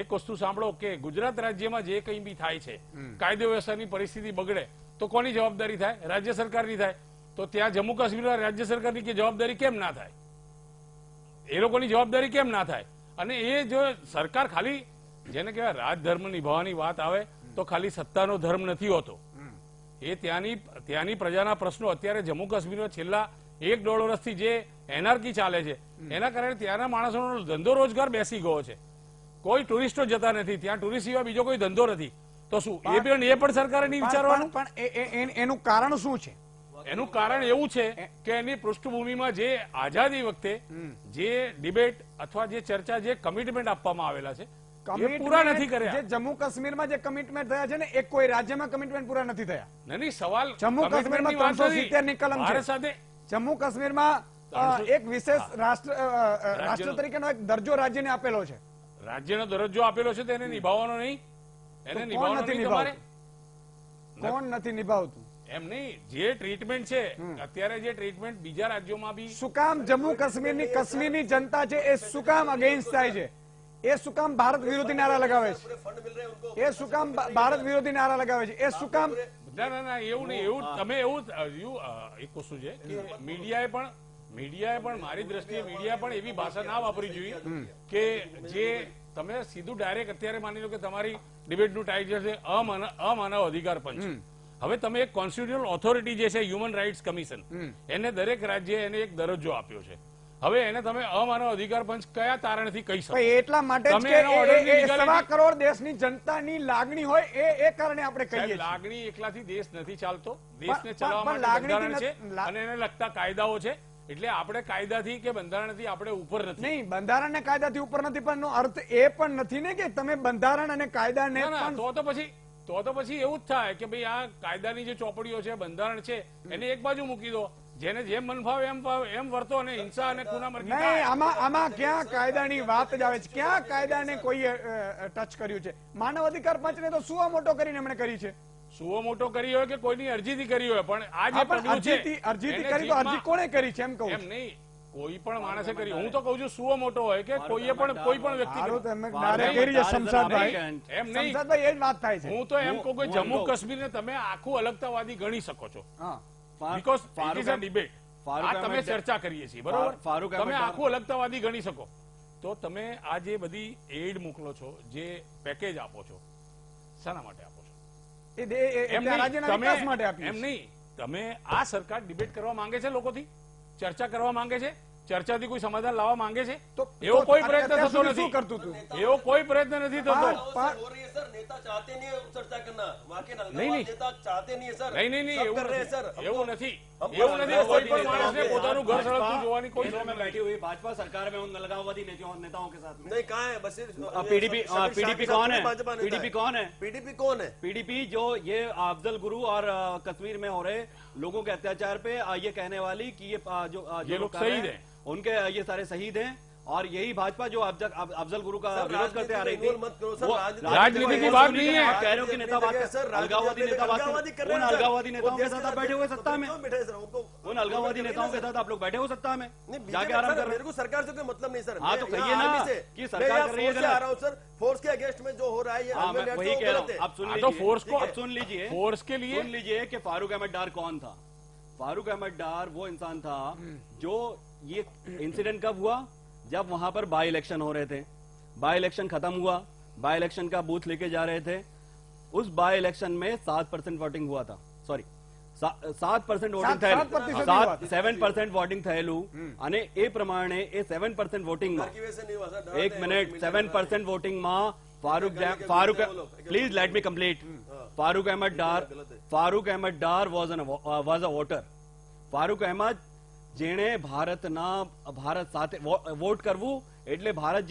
Speaker 6: એક વસ્તુ સાંભળો કે ગુજરાત રાજ્યમાં જે કંઈ બી થાય છે, કાયદો વ્યવસ્થાની પરિસ્થિતિ બગડે તો કોની જવાબદારી થાય? રાજ્ય સરકારની થાય. તો ત્યાં જમ્મુ કાશ્મીરમાં રાજ્ય સરકારની કે જવાબદારી કેમ ના થાય? એ લોકોની જવાબદારી કેમ ના થાય? અને એ જો સરકાર ખાલી, જેને કહેવાય રાજધર્મ નિભાવવાની વાત આવે તો ખાલી સત્તાનો ધર્મ નથી હોતો. એ ત્યાંની પ્રજાના પ્રશ્નો, અત્યારે જમ્મુ કાશ્મીરમાં છેલ્લા 1-1.5 વર્ષથી જે એનઆરકી ચાલે છે એના કારણે ત્યાંના માણસોનો ધંધો રોજગાર બેસી ગયો છે. કોઈ ટુરિસ્ટો જતા નથી ત્યાં, ટુરિસ્ટ સિવાય બીજો કોઈ ધંધો નથી. તો શું એ પણ સરકારે નહીં વિચારવાનું?
Speaker 1: પણ એનું કારણ શું છે?
Speaker 6: એનું કારણ એવું છે કે એની પૃષ્ઠભૂમિમાં જે આઝાદી વખતે જે ડિબેટ અથવા જે ચર્ચા, જે કમિટમેન્ટ આપવામાં આવેલા છે એ પૂરા નથી કર્યા.
Speaker 1: જે જમ્મુ કાશ્મીરમાં જે કમિટમેન્ટ થયા છે ને, એ કોઈ રાજ્યમાં કમિટમેન્ટ પૂરા નથી થયા.
Speaker 6: નહીં, સવાલ
Speaker 1: જમ્મુ કાશ્મીરમાં 370 ની કલમ છે.
Speaker 6: સાથે
Speaker 1: જમ્મુ કાશ્મીરમાં એક વિશેષ રાષ્ટ્ર તરીકેનો એક દરજ્જો રાજ્યને આપેલો છે.
Speaker 6: રાજ્યનો દરજ્જો આપેલો છે તેને નિભાવવાનો નહીં? એને નિભાવવાનો નહીં તમારે?
Speaker 1: કોણ નથી નિભાવતું?
Speaker 6: એમ નહીં, જે ટ્રીટમેન્ટ છે અત્યારે, જે ટ્રીટમેન્ટ બીજા રાજ્યોમાં બી,
Speaker 1: શું કામ જમ્મુ કાશ્મીરની જનતા છે એ શું કામ અગેન્સ્ટ થાય છે? એ શું કામ ભારત વિરોધી નારા લગાવે છે? એ શું કામ ભારત વિરોધી નારા લગાવે છે? એ શું કામ?
Speaker 6: ના, એવું નહીં. એવું તમે એક વસ્તુ છે કે મીડિયાએ પણ મારી દ્રષ્ટિએ મીડિયા પણ એવી ભાષા ના વાપરવી જોઈએ કે જે તમે સીધું ડાયરેક્ટ, અત્યારે માની લો કે તમારી ડિબેટનું ટાઇટલ છે અમાનવ અધિકાર પંચ. હવે તમે એક કોન્સ્ટિટ્યુશનલ ઓથોરિટી જે છે હ્યુમન રાઇટ્સ કમિશન, એને દરેક રાજ્યે એને એક દરજ્જો આપ્યો છે. હવે એને તમે અમાનવ અધિકાર પંચ કયા તારણથી કહી શકો?
Speaker 1: એટલા માટે જ કે 1.25 કરોડ દેશની જનતાની લાગણી હોય એ કારણે આપણે કહીએ છીએ.
Speaker 6: લાગણી એકલાથી દેશ નથી ચાલતો. દેશને ચલાવવા માટે બંધારણ છે અને એને લગતા કાયદાઓ છે. એટલે આપણે કાયદાથી કે બંધારણથી આપણે ઉપર નથી.
Speaker 1: નહીં, બંધારણ ને કાયદાથી ઉપર નથી, પણ એનો અર્થ એ પણ નથી ને કે તમે બંધારણ અને કાયદાને
Speaker 6: તો પછી એવું જ થાય કે ભાઈ આ કાયદાની જે ચોપડીઓ છે, બંધારણ છે, એને એક બાજુ મૂકી દો. જેને જેમ મન ફાવે એમ વર્તો, અને હિંસા અને ખૂનામરકી
Speaker 1: નહીં. આમાં ક્યાં કાયદાની વાત જ આવે છે? ક્યાં કાયદાને કોઈએ ટચ કર્યું છે? માનવ અધિકાર પંચને તો સુવા મોટો કરીને એમણે કરી છે.
Speaker 6: સુઓ મોટો કરી હોય કે કોઈની અરજીથી કરી હોય, પણ આ જે પગલું છે,
Speaker 1: અરજીથી કરી તો અરજી કોણે કરી છે એમ કહું?
Speaker 6: એમ નહીં, કોઈ પણ માણસે કરી. હું તો કહું છું સુઓ મોટો હોય કે કોઈ પણ વ્યક્તિ.
Speaker 1: શમશાદભાઈ
Speaker 6: એમ નહીં,
Speaker 1: શમશાદભાઈ એ જ વાત થાય છે.
Speaker 6: હું તો એમ કહું કે જમ્મુ કાશ્મીરને તમે આખું અલગતાવાદી ગણી શકો છો. Because it is a debate. આ તમે ચર્ચા કરીએ છીએ, બરોબર? તમે આખું અલગતાવાદી ગણી શકો. તો તમે આ જે બધી એડ મોકલો છો, જે પેકેજ આપો છો, શાના માટે આપો છો?
Speaker 1: રાજ્યના વિકાસ માટે આપીએ.
Speaker 6: એમ નહીં, તમે આ સરકાર ડિબેટ કરવા માંગે છે, લોકોથી ચર્ચા કરવા માંગે છે, ચર્ચાથી કોઈ સમાધાન લાવવા માંગે છે, એવો કોઈ પ્રયત્ન થતો નથી. એવો કોઈ પ્રયત્ન નથી થતો. નહીં, એવું નથી. એવું નથી. કોઈ પણ માણસને પોતાનું ઘર સળગતું જોવાની કોઈ
Speaker 4: बैठी हुई भाजपा सरकार में उन अलगाववादी नेताओं के साथ में
Speaker 3: नहीं, कहाँ है? बस
Speaker 4: पीडीपी कौन है? पीडीपी कौन है?
Speaker 3: पीडीपी कौन है?
Speaker 4: पीडीपी जो ये अफजल गुरु और कश्मीर में हो रहे लोगों के अत्याचार पे ये कहने वाली कि ये लोग
Speaker 6: शहीद हैं,
Speaker 4: उनके ये सारे शहीद हैं, और यही भाजपा जो अफजल गुरु का विरोध करते आ रही थी,
Speaker 6: राजनीति की बात नहीं है।
Speaker 4: कह रहे हो कि नेता बात अलगाववादी नेता बात उन अलगाववादी नेताओं के साथ आप बैठे हुए सत्ता में, उन अलगाववादी नेताओं के साथ आप लोग बैठे हो सत्ता में, जाके आराम कर रहे।
Speaker 3: मेरे को सरकार से कोई मतलब नहीं सर।
Speaker 4: हाँ तो कहिए ना कि सरकार कर रही है
Speaker 3: आ रहा हूँ सर, फोर्स के अगेंस्ट में जो हो रहा है,
Speaker 4: मैं वही कह रहा हूँ। आप सुन लीजिए,
Speaker 6: तो फोर्स को
Speaker 4: आप सुन लीजिए,
Speaker 6: फोर्स के लिए
Speaker 4: सुन लीजिए कि फारूक अहमद डार कौन था। फारूक अहमद डार वो इंसान था जो, ये इंसिडेंट कब हुआ? जब वहां पर बाई इलेक्शन हो रहे थे, बाई इलेक्शन खत्म हुआ, बाई इलेक्शन का बूथ लेके जा रहे थे, उस बाई इलेक्शन में 7% वोटिंग हुआ था, सॉरी
Speaker 7: 7% વોટિંગ 7% વોટિંગ થયેલું અને એ પ્રમાણે એ 7% વોટિંગમાં એક મિનિટ 7% વોટિંગમાં Farooq please let me complete Farooq Ahmed Dar was a voter. Farooq Ahmed જેણે ભારત સાથે વોટ કરવું એટલે ભારત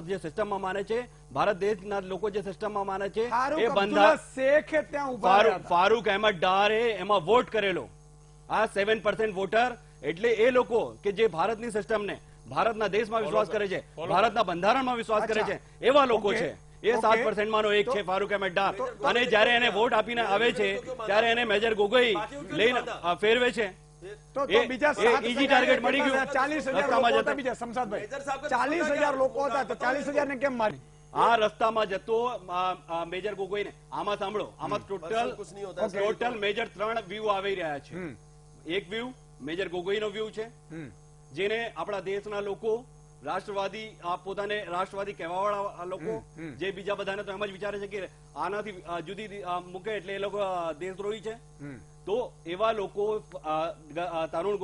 Speaker 7: જે સિસ્ટમમાં માને છે, ભારત દેશના લોકો જે સિસ્ટમમાં માને છે એ બંધારણ ફારૂક અહેમદ ડારે એમાં વોટ કરેલો. આ 7% વોટર એટલે એ લોકો કે જે ભારતની સિસ્ટમને, ભારતના દેશમાં વિશ્વાસ કરે છે, ભારતના બંધારણમાં વિશ્વાસ કરે છે, એવા લોકો છે. એ 7% માંનો એક છે ફારૂક અહેમદ ડાર. અને જયારે એને વોટ આપીને આવે છે ત્યારે એને મેજર ગોગોઈ લઈને ફેરવે છે. ઈજી ટાર્ગેટ મળી ગયું.
Speaker 1: 40,000 લોકો હતા તો 40,000 ને કેમ મારી?
Speaker 7: આ રસ્તામાં જતો મેજર ગોગોઈને આમાં સાંભળો, આમાં ટોટલ મેજર 3 વ્યૂ આવી રહ્યા છે. એક વ્યૂ મેજર ગોગોઈનો વ્યૂ છે, જેને આપણા દેશના લોકો રાષ્ટ્રવાદી પોતાને રાષ્ટ્રવાદી કહેવાવાળા લોકો જે બીજા બધાને તો એમ જ વિચારે છે કે આનાથી જુદી મૂકે એટલે એ લોકો દેશદ્રોહી છે. તો એવા લોકો તરુણ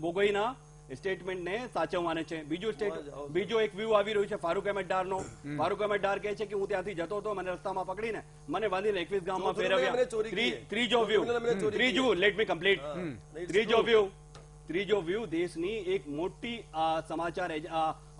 Speaker 7: ગોગોઈના સ્ટેટમેન્ટને સાચવવાને છે. બીજો એક વ્યૂ આવી રહ્યું છે ફારૂક અહેમદ ડારનો. ફારૂક અહેમદ ડાર કહે છે કે હું ત્યાંથી જતો હતો, મને રસ્તામાં પકડીને મને બાંધીને 21 ગામમાં ફેરવ્યા. ત્રીજું લેટ મી કમ્પ્લીટ. ત્રીજો વ્યૂ દેશની એક મોટી સમાચાર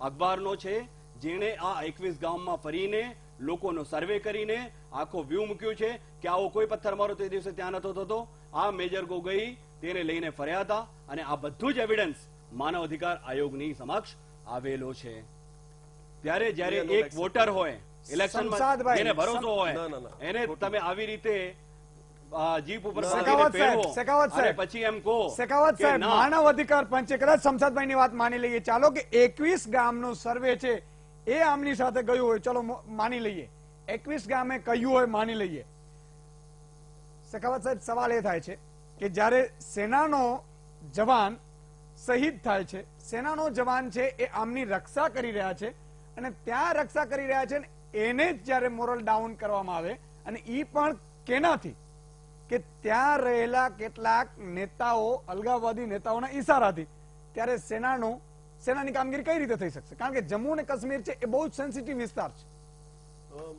Speaker 7: અખબારનો છે, જેણે આ 21 ગામમાં ફરીને લોકોનો સર્વે કરીને આખો વ્યૂ મૂક્યું છે કે આવો કોઈ પથ્થરમારો તે દિવસે ત્યાં નતો થતો. આ મેજર ગોગોઈ તેને લઈને ફર્યા હતા અને આ બધું જ એવિડન્સ માનવ અધિકાર આયોગની સમક્ષ આવેલો છે. ત્યારે જયારે એક વોટર હોય ઇલેક્શનમાં જેને ભરોસો હોય એને તમે આવી રીતે જીપ ઉપર પછી એમ કહો.
Speaker 1: શેખાવત સાહેબ, માનવ અધિકાર પંચે કદાચ શમશાદભાઈ ની વાત માની લઈએ, ચાલો કે 21 ગામનો સર્વે છે એ આમની સાથે ગયું હોય, ચલો માની લઈએ. 21 ગામે કહ્યું હોય, માની લઈએ. શેખાવત સાહેબ, સવાલ એ થાય છે કે જ્યારે સેનાનો જવાન શહીદ થાય છે, સેનાનો જવાન છે એ આમની રક્ષા કરી રહ્યા છે અને ત્યાં રક્ષા કરી રહ્યા છે, એને જ જયારે મોરલ ડાઉન કરવામાં આવે અને ઈ પણ કેનાથી કે ત્યાં રહેલા કેટલાક નેતાઓ, અલગાવવાદી નેતાઓના ઈશારાથી, ત્યારે સેનાની કામગીરી કઈ રીતે થઈ શકશે? કારણ કે જમ્મુ અને કાશ્મીર છે એ બહુ જ સેंसिटिव વિસ્તાર છે.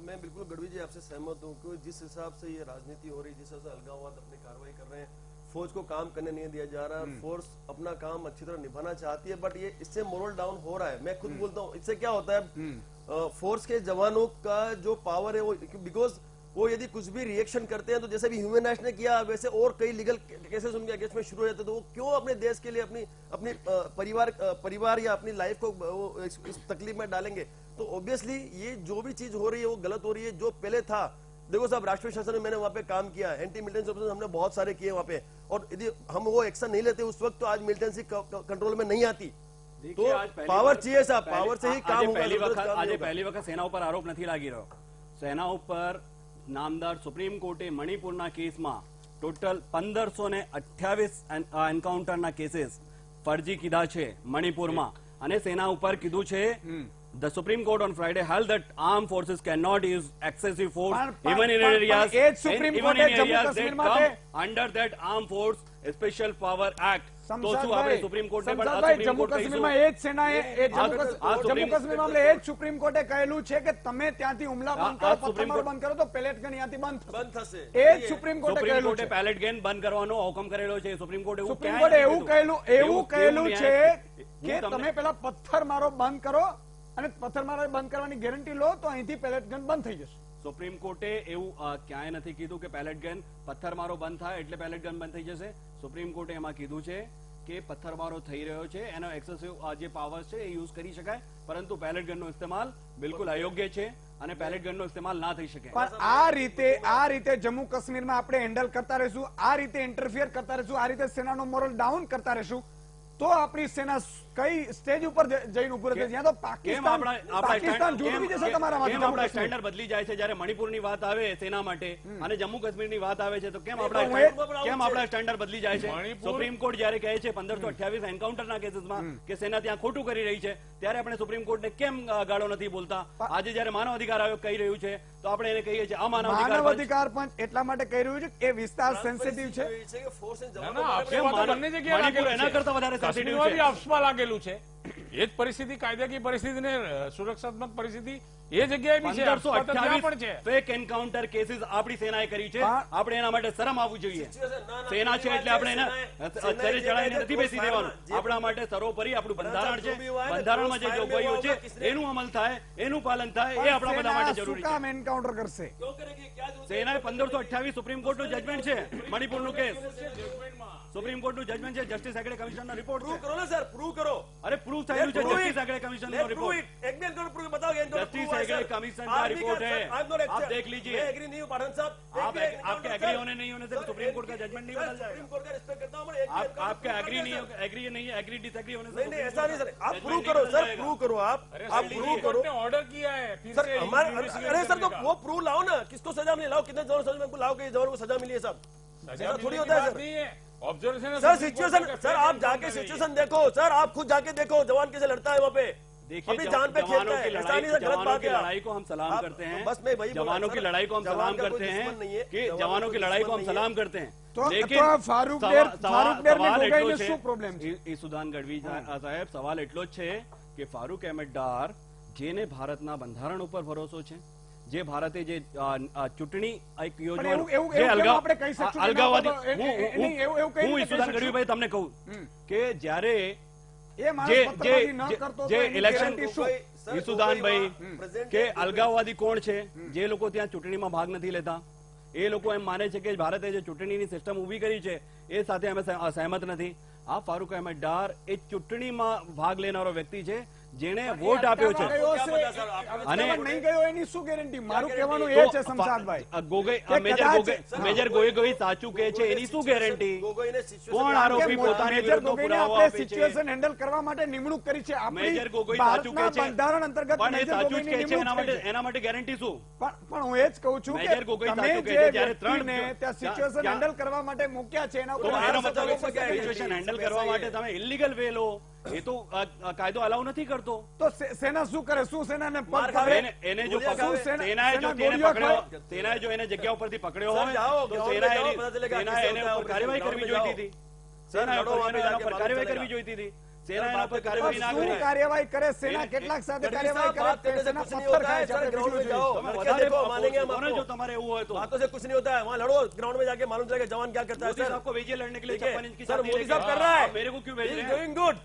Speaker 3: मैं बिल्कुल गढ़वी जी आपसे सहमत हूँ कि जिस हिसाब से ये राजनीति हो रही है, जिस हिसाब से अलगाववाद अपनी कार्रवाई कर रहे हैं, फौज को काम करने नहीं दिया जा रहा है, फोर्स अपना काम अच्छी तरह निभाना चाहती है, बट ये इससे मोरल डाउन हो रहा है. मैं खुद बोलता हूँ इससे क्या होता है, फोर्स के जवानों का जो पावर है वो, बिकॉज वो यदि कुछ भी रिएक्शन करते हैं तो जैसे भी ह्यूमन राइट्स ने किया वैसे और कई लीगल केसेस उनके अगेंस्ट में शुरू हो जाते, तो वो क्यों अपने देश के लिए अपनी परिवार या अपनी लाइफ को वो इस तकलीफ में डालेंगे? तो ऑब्वियसली ये जो भी चीज हो रही है वो गलत हो रही है. जो पहले था, देखो साहब, राष्ट्रीय शासन में मैंने वहां पे काम किया, एंटी मिलिटेंसी ऑपरेशन हमने बहुत सारे किए वहां पे, और यदि हम वो एक्शन नहीं लेते उस वक्त तो आज मिलिटेंसी कंट्रोल में नहीं आती. तो पावर चाहिए साहब, पावर से ही काम होगा.
Speaker 7: पहली वक्त सेना ઉપર આરોપ નથી લાગી રહ્યો. સેના ઉપર નામદાર સુપ્રીમ કોર્ટે મણિપુરના કેસમાં ટોટલ 1528 એન્કાઉન્ટરના કેસીસ ફરજી કીધા છે મણિપુરમાં, અને સેના ઉપર કીધું છે The Supreme Court on Friday held that armed forces cannot use excessive force even in areas that come under that Armed Force Special Power Act. તો શું આપણે સુપ્રીમ કોર્ટને પણ
Speaker 1: જમ્મુ કાશ્મીરમાં એ જ સેનાએ જમ્મુ કાશ્મીર મામલે એ જ સુપ્રીમ કોર્ટે કહેલું છે કે તમે ત્યાંથી હુમલા બંધ કરો, પથ્થરમારો બંધ કરો તો પેલેટ ગન ત્યાંથી બંધ થશે. એ જ સુપ્રીમ કોર્ટે કહેલું છે.
Speaker 7: પેલેટ ગન બંધ કરવાનો હુકમ કરેલો છે સુપ્રીમ કોર્ટે.
Speaker 1: એવું કહેલું છે કે તમે પેલા પથ્થરમારો બંધ કરો અને પથ્થરમારો બંધ કરવાની ગેરંટી લો તો અહીંથી પેલેટ ગન બંધ થઈ જશે.
Speaker 7: સુપ્રીમ કોર્ટે એવું ક્યાંય નથી કીધું કે પેલેટ ગન પથ્થરમારો બંધ થાય એટલે પેલેટ ગન બંધ થઈ જશે. સુપ્રીમ કોર્ટે એમાં કીધું છે કે પથ્થરમારો થઈ રહ્યો છે, એનો એક્સેસિવ જે પાવર છે એ યુઝ કરી શકાય, પરંતુ પેલેટ ગનનો ઇસ્તેમાલ બિલકુલ અયોગ્ય છે અને પેલેટ ગનનો ઇસ્તેમાલ ના થઈ શકે.
Speaker 1: પણ આ રીતે જમ્મુ કાશ્મીરમાં આપણે હેન્ડલ કરતા રહીશું, આ રીતે ઇન્ટરફિયર કરતા રહીશું, આ રીતે સેનાનો મોરલ ડાઉન કરતા રહીશું તો આપણી સેના કઈ સ્ટેજ ઉપર જઈને ઉભું રહેશે? જ્યાં તો પાકિસ્તાન જૂટવી જશે તમારા માટે.
Speaker 7: કેમ આપણા સ્ટેન્ડર્ડ બદલી જાય છે જ્યારે મણિપુરની વાત આવે સેના માટે અને જમ્મુ કાશ્મીરની વાત આવે છે તો કેમ આપણા સ્ટેન્ડર્ડ બદલી જાય છે? સુપ્રીમ કોર્ટ જ્યારે કહે છે 1528 એન્કાઉન્ટરના કેસીસમાં કે સેના ત્યાં ખોટું કરી રહી છે, ત્યારે આપણે સુપ્રીમ કોર્ટને કેમ ગાળો નથી બોલતા? આજે જ્યારે માનવ અધિકાર આયોગ કહી રહ્યું છે તો આપણે એને કહીએ છીએ અમાનવ
Speaker 1: અધિકાર પંચ એટલા માટે કહી રહ્યું છે કે એ વિસ્તાર સેન્સિટિવ છે.
Speaker 7: એના કરતા વધારે સેન્સિટિવ છે.
Speaker 6: અફસમાં લાગેલું છે. એ જ પરિસ્થિતિ, કાયદાકીય પરિસ્થિતિ ને સુરક્ષાત્મક પરિસ્થિતિ એ જગ્યાએ બી છે.
Speaker 7: 1528 ફેક એન્કાઉન્ટર કેસીસ આપણી સેનાએ કરી છે. આપણે એના માટે શરમ આવવું જોઈએ. સેના છે એટલે આપણે એને ચરે ચડાઈને નથી બેસી દેવાનું. આપણા માટે સર્વોપરી આપણું બંધારણ છે. બંધારણમાં જે જોગવાઈઓ છે એનું અમલ થાય, એનું પાલન થાય, એ આપણા બધા માટે જરૂરી છે.
Speaker 1: એન્કાઉન્ટર કરશે
Speaker 7: સેનાએ 1528 સુપ્રીમ કોર્ટનું જજમેન્ટ છે. મણિપુરનું કેસ સુપ્રીમ કોર્ટનું જજમેન્ટ છે. જસ્ટિસ હેગડે કમિશનનો રિપોર્ટ
Speaker 3: પ્રૂવ કરો ને સર, પ્રૂવ કરો.
Speaker 7: અરે પ્રૂવ થયેલું છે. જસ્ટિસ હેગડે કમિશનનો રિપોર્ટ.
Speaker 3: एक मिनट करो, प्रूव बताओ.
Speaker 7: जस्टिस हेगड़े कमीशन का रिपोर्ट है, आप देख लीजिए.
Speaker 3: मैं एग्री नहीं हूँ पठान साहब.
Speaker 7: आपके एग्री होने नहीं होने से सुप्रीम कोर्ट का जजमेंट नहीं बदल जाएगा.
Speaker 3: सुप्रीम कोर्ट का रिस्पेक्ट करता हूँ मैं.
Speaker 7: आपके एग्री नहीं एग्री डिसएग्री होने से
Speaker 3: नहीं ऐसा नहीं सर. आप प्रूव करो सर, प्रूव करो. आप प्रूव करो.
Speaker 6: ऑर्डर किया है
Speaker 3: सर हमारे, अरे सर तो वो प्रूव लाओ ना. किसको सजा मिली लाओ. कितने जवान सजा में लाओ कि जवान को सजा मिली है सब. ऐसा थोड़ी होता है sir.
Speaker 6: Observation
Speaker 3: sir situation, sir आप जाके सिचुएशन देखो. सर आप खुद जाके देखो जवान कैसे लड़ता है वहाँ पे. अपनी जान पे खेलता है. ऐसा नहीं सर, गलत बात है.
Speaker 7: लड़ाई को हम सलाम करते हैं.
Speaker 3: बस मैं वही
Speaker 7: जवानों की लड़ाई को हम सलाम करते हैं कि जवानों की लड़ाई को हम सलाम करते हैं.
Speaker 1: लेकिन फारूक શું પ્રોબ્લેમ છે?
Speaker 7: ઈસુદાન ગઢવી સાહેબ, સવાલ એટલો જ છે કે ફારૂક અહેમદ ડાર જેને ભારતના બંધારણ ઉપર ભરોસો છે, જે ભારતે જે ચૂંટણી એક યોજના અલગાવવાદી, હું ઈસુદાન ગઢવીભાઈ તમને કહું કે જ્યારે જે ઇલેક્શન ઈસુદાનભાઈ કે અલગાવવાદી કોણ છે? જે લોકો ત્યાં ચૂંટણીમાં ભાગ નથી લેતા, એ લોકો એમ માને છે કે ભારતે જે ચૂંટણીની સિસ્ટમ ઉભી કરી છે એ સાથે અમે સહેમત નથી. આ ફારૂક અહેમદ ડાર એ ચૂંટણીમાં ભાગ લેનારો વ્યક્તિ છે જેને વોટ આપ્યો છે.
Speaker 1: અને નહીં ગયો એની શું ગેરંટી? મારું કહેવાનું એ છે શમશાદભાઈ,
Speaker 7: મેજર ગોગોઈ સાચું કહે છે એની શું ગેરંટી? કોણ આરોપી પોતાની વિરુદ્ધનો પુરાવો આપે છે?
Speaker 1: સિચ્યુએશન હેન્ડલ કરવા માટે નિમણૂક કરી છે.
Speaker 7: મેજર ગોગોઈ સાચું કહે છે
Speaker 1: બંધારણ અંતર્ગત
Speaker 7: પણ એ સાચું જ કહે છે. એના માટે ગેરંટી શું?
Speaker 1: પણ હું એ જ કહું છું કે
Speaker 7: મેજર ગોગોઈ સાચું કહે છે જ્યારે ત્રણ
Speaker 1: ત્યાં સિચ્યુએશન હેન્ડલ કરવા માટે મૂક્યા છે, એના ઉપર
Speaker 7: સિચ્યુએશન હેન્ડલ કરવા માટે તમે ઇલીગલ વે લો, એ તો કાયદો અલાઉ નથી કરતો.
Speaker 1: તો સેના શું કરે? શું સેનાને
Speaker 7: એને જો સેનાએ જો એને જગ્યા ઉપરથી પકડ્યો હોય તો સેનાએ એને ઉપર કાર્યવાહી કરવી જોઈતી હતી. સેનાએ એના પર કાર્યવાહી કરવી જોઈતી હતી. સેના એના પર કાર્યવાહી ના કરે.
Speaker 1: કાર્યવાહી કરે સેના? કેટલાક સાથે કાર્યવાહી કરે? સેના પથ્થર ખાય છે.
Speaker 3: ग्राउंड में जाओ, देखो मानेंगे हम आपको.
Speaker 7: जो तुम्हारे वो है तो
Speaker 3: बातों से कुछ नहीं होता है. वहाँ लड़ो ग्राउंड में जाके, मालूम चलेगा जवान क्या करता है.
Speaker 7: मोदी साहब को भेजिए लड़ने के लिए 56 इंच की
Speaker 3: सर
Speaker 7: छाती
Speaker 3: मोदी
Speaker 7: लेके.
Speaker 3: साहब कर रहा है.
Speaker 7: मेरे को क्यों भेज रहे हैं?
Speaker 3: Doing good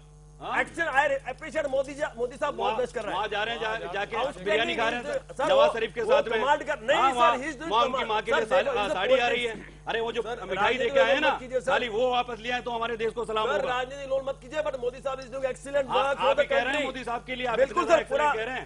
Speaker 3: action. I appreciate Modi साहब बहुत बेस्ट कर रहा है.
Speaker 7: वहाँ जा रहे हैं, जाके बिरयानी खा रहे हैं नवाज शरीफ के साथ में.
Speaker 3: नहीं सर, ही इज डूइंग
Speaker 7: वहाँ उनकी माँ के लिए साड़ी आ रही है. अरे वो जो मिठाई देके आए ना, खाली वो वापस लिया है तो हमारे देश को सलाम होगा.
Speaker 3: राजनीति लोन मत कीजिए, बट मोदी साहब इज डूइंग एक्सीलेंट वर्क
Speaker 7: आप कह रहे हैं मोदी साहब के लिए,
Speaker 3: बिल्कुल सर,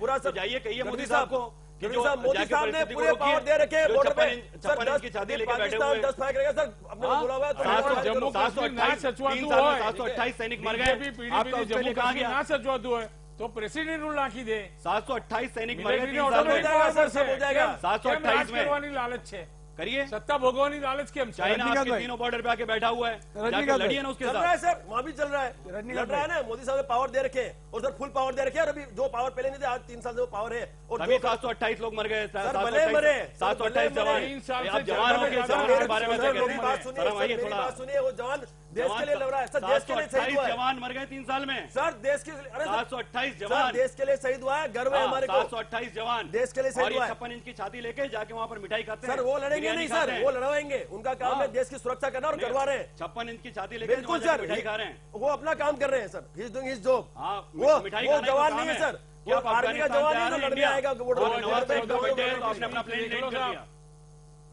Speaker 7: पूरा जाइए कहिए मोदी साहब को कि जो
Speaker 3: मोदी साहब ने पूरे पावर दे रखे हैं बॉर्डर पे.
Speaker 7: 56 इंच की छाती लेके बैठे हुए हैं.
Speaker 3: 10 फाइक रहेगा सर. अपने को बोला हुआ है तो
Speaker 6: जम्मू काश्मीर ना सचवाતું હોય,
Speaker 7: 728 सैनिक मर गए.
Speaker 6: आपका जम्मू काश्मीर ना सचवाતું હોય તો પ્રેસિડેન્ટ રૂલ નાખી દે.
Speaker 7: 728 सैनिक मर गए.
Speaker 6: हो
Speaker 3: जाएगा.
Speaker 7: 728 में
Speaker 6: કરવાની લાલચ છે.
Speaker 7: करिए.
Speaker 6: सत्ता भोगवानी लालच केम?
Speaker 7: चाइना आपके तीनों बॉर्डर पे आके बैठा हुआ है, जाके लड़िए ना उसके
Speaker 3: चल
Speaker 7: साथ.
Speaker 3: रहा है सर, वहाँ भी चल रहा है. लड़ रहा है ना. मोदी साहब ने पावर दे रखे और सर फुल पावर दे रखे. और अभी जो पावर पहले नहीं थे, आज 3 साल से वो पावर है. और
Speaker 7: अभी 728 लोग मर गए. 728 जवान. अब जवानों के बारे में
Speaker 3: सुनिए, सुनिए. वो जवान देश के लिए लड़ रहा है सर. देश के लिए शहीद हुआ है.
Speaker 7: जवान मर गए 3 साल में
Speaker 3: सर. देश के
Speaker 7: 728 जवान
Speaker 3: देश के लिए शहीद हुआ है. गर्व है हमारे को.
Speaker 7: 728 जवान
Speaker 3: देश के लिए शहीद हुआ है.
Speaker 7: 56 इंच की छाती लेके जाके वहाँ पर मिठाई खाते हैं
Speaker 3: सर. वो लड़ेंगे नहीं सर, वो लड़वाएंगे. उनका काम है देश की सुरक्षा करना और करवा रहे हैं.
Speaker 7: 56 इंच की छाती लेके
Speaker 3: बिल्कुल सर,
Speaker 7: मिठाई खा रहे हैं.
Speaker 3: वो अपना काम कर रहे हैं sir. He is doing his job.
Speaker 7: वो मिठाई
Speaker 3: वो जवान नहीं है सर. वो आर्मी का जवान नहीं जो लड़ने आएगा.
Speaker 7: अपने अपना प्लेन लैंड कर दिया.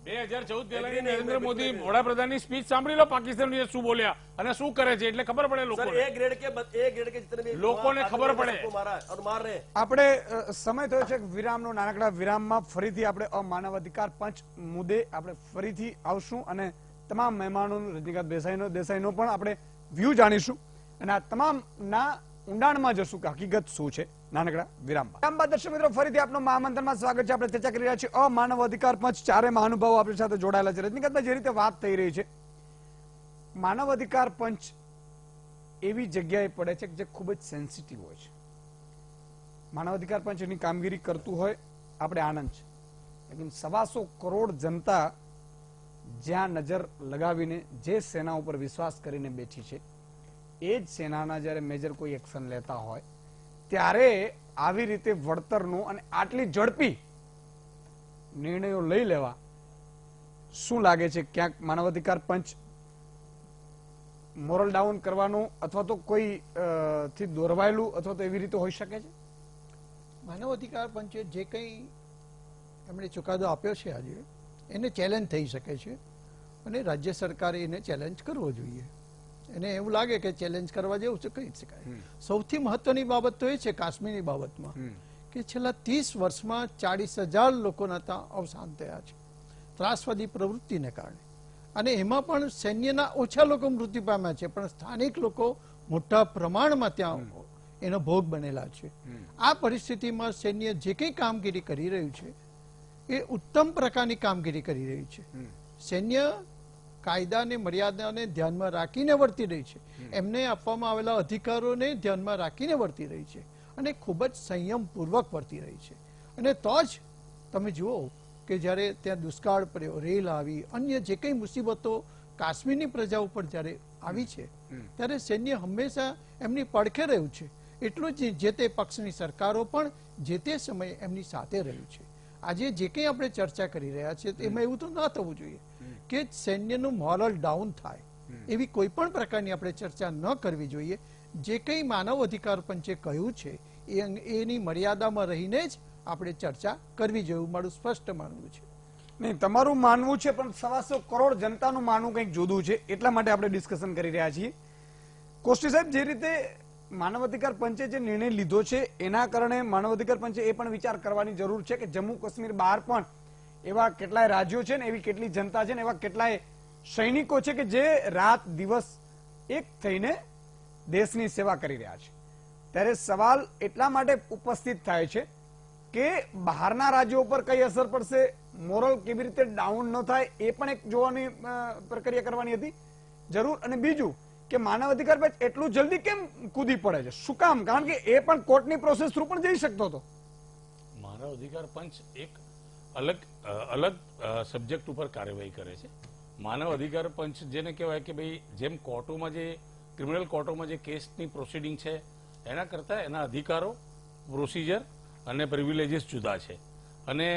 Speaker 6: 2014 પહેલાની નરેન્દ્ર મોદી વડાપ્રધાનની સ્પીચ સાંભળી લો. પાકિસ્તાન શું બોલ્યા અને શું કરે છે એટલે ખબર પડે લોકોને.
Speaker 3: ए ग्रेड के जितने भी
Speaker 6: લોકોને ખબર પડે.
Speaker 3: मारा और मार रहे.
Speaker 1: આપણે સમય થયો છે વિરામનો. નાનકડા વિરામમાં ફરીથી આપણે અમાનવ અધિકાર પંચ મુદ્દે આપણે ફરીથી આવશું અને તમામ મહેમાનોનું, રજનીકાંત દેસાઈનો પણ આપણે વ્યૂ જાણીશું. અને આ તમામના ઊંડાણમાં જશું કે હકીકત શું છે. નાનકડા વિરામ બાદ દર્શક મિત્રો ફરીથી આપનું મહામંથનમાં સ્વાગત છે. આપણે ચર્ચા કરી રહ્યા છીએ અમાનવ અધિકાર પંચ. ચારે મહાનુભાવો આપણી સાથે જોડાયેલા છે. રજનીકાંતભાઈ, જે રીતે વાત થઈ રહી છે, માનવ અધિકાર પંચ એવી જગ્યાએ પડે છે કે જે ખૂબ જ સેન્સિટિવ હોય છે. માનવ અધિકાર પંચ એની કામગીરી કરતું હોય, આપણે આનંદ છે. લેકિન 125 કરોડ જનતા જ્યાં નજર લગાવીને જે સેના ઉપર વિશ્વાસ કરીને બેઠી છે, એ જ સેનાના જ્યારે મેજર કોઈ એક્શન લેતા હોય ત્યારે આવી રીતે વળતરનું અને આટલી ઝડપી નિર્ણયો લઈ લેવા શું લાગે છે ક્યાંક માનવ અધિકાર પંચ મોરલ ડાઉન કરવાનું અથવા તો કોઈ થી દોરવાયેલું અથવા તો એવી રીતે હોઈ શકે છે?
Speaker 5: માનવ અધિકાર પંચે જે કંઈ એમણે ચુકાદો આપ્યો છે આજે, એને ચેલેન્જ થઈ શકે છે અને રાજ્ય સરકારે એને ચેલેન્જ કરવો જોઈએ. એને એવું લાગે કે ચેલેન્જ કરવા જેવું છે, કહી શકાય. સૌથી મહત્વની બાબત તો એ છે કાશ્મીરની બાબતમાં કે છેલ્લા 30 વર્ષમાં 40,000 લોકોના ત્યાં અવસાન થયા છે ત્રાસવાદી પ્રવૃત્તિને કારણે, અને એમાં પણ સૈન્યના ઓછા લોકો મૃત્યુ પામ્યા છે, પણ સ્થાનિક લોકો મોટા પ્રમાણમાં ત્યાં એનો ભોગ બનેલા છે. આ પરિસ્થિતિમાં સૈન્ય જે કંઈ કામગીરી કરી રહ્યું છે એ ઉત્તમ પ્રકારની કામગીરી કરી રહ્યું છે. સૈન્ય કાયદાને મર્યાદાને ધ્યાનમાં રાખીને વર્તી રહી છે, એમને આપવામાં આવેલા અધિકારોને ધ્યાનમાં રાખીને વર્તી રહી છે અને ખૂબ જ સંયમપૂર્વક વર્તી રહી છે. અને તો જ તમે જુઓ કે જ્યારે ત્યાં દુષ્કાળ પડ્યો, રેલ આવી, અન્ય જે કંઈ મુસીબતો કાશ્મીરની પ્રજા ઉપર જ્યારે આવી છે, ત્યારે સૈન્ય હંમેશા એમની પડખે રહ્યું છે. એટલું જ જે તે પક્ષની સરકારો પણ જે તે સમયે એમની સાથે રહ્યું છે. આજે જે કંઈ આપણે ચર્ચા કરી રહ્યા છીએ એમાં એવું તો ન થવું જોઈએ કે સૈન્યનું મોરલ ડાઉન થાય, એવી કોઈ પણ પ્રકારની આપણે ચર્ચા ન કરવી જોઈએ. જે કંઈ માનવ અધિકાર પંચે કહ્યું છે એની મર્યાદામાં રહીને જ આપણે ચર્ચા કરવી જોઈએ, મારું સ્પષ્ટ માનવું છે.
Speaker 1: નહીં, તમારું માનવું છે, પણ 125 કરોડ જનતાનું માનવું કંઈક જુદું છે, એટલા માટે આપણે ડિસ્કશન કરી રહ્યા છીએ. કોષ્ટી સાહેબ, જે રીતે માનવ અધિકાર પંચે જે નિર્ણય લીધો છે એના કારણે માનવ અધિકાર પંચે એ પણ વિચાર કરવાની જરૂર છે કે જમ્મુ કાશ્મીર બહાર પણ એવા કેટલાય રાજ્યો છે ને, એવી કેટલી જનતા છે ને, એવા કેટલાય સૈનિકો છે કે જે રાત દિવસ એક થઈને દેશની સેવા કરી રહ્યા છે. ત્યારે સવાલ એટલા માટે ઉપસ્થિત થાય છે કે બહારના રાજ્યો ઉપર કઈ અસર પડશે, મોરલ કેવી રીતે ડાઉન ન થાય, એ પણ એક જોવાની પ્રક્રિયા કરવાની હતી જરૂર. અને બીજું કે માનવ અધિકાર પંચ એટલું જલ્દી કેમ કૂદી પડે છે, શું કામ? કારણ કે એ પણ કોર્ટની પ્રોસેસ થ્રુ પણ જઈ શકતો હતો.
Speaker 6: માનવ અધિકાર પંચ એક અલગ સબ્જેક્ટ ઉપર કાર્યવાહી કરે છે. માનવ અધિકાર પંચ જેને કહેવાય કે ભાઈ જેમ કોર્ટોમાં જે ક્રિમિનલ કોર્ટોમાં જે કેસની પ્રોસિડિંગ છે એના કરતા એના અધિકારો, પ્રોસિજર અને પ્રિવિલેજીસ જુદા છે. અને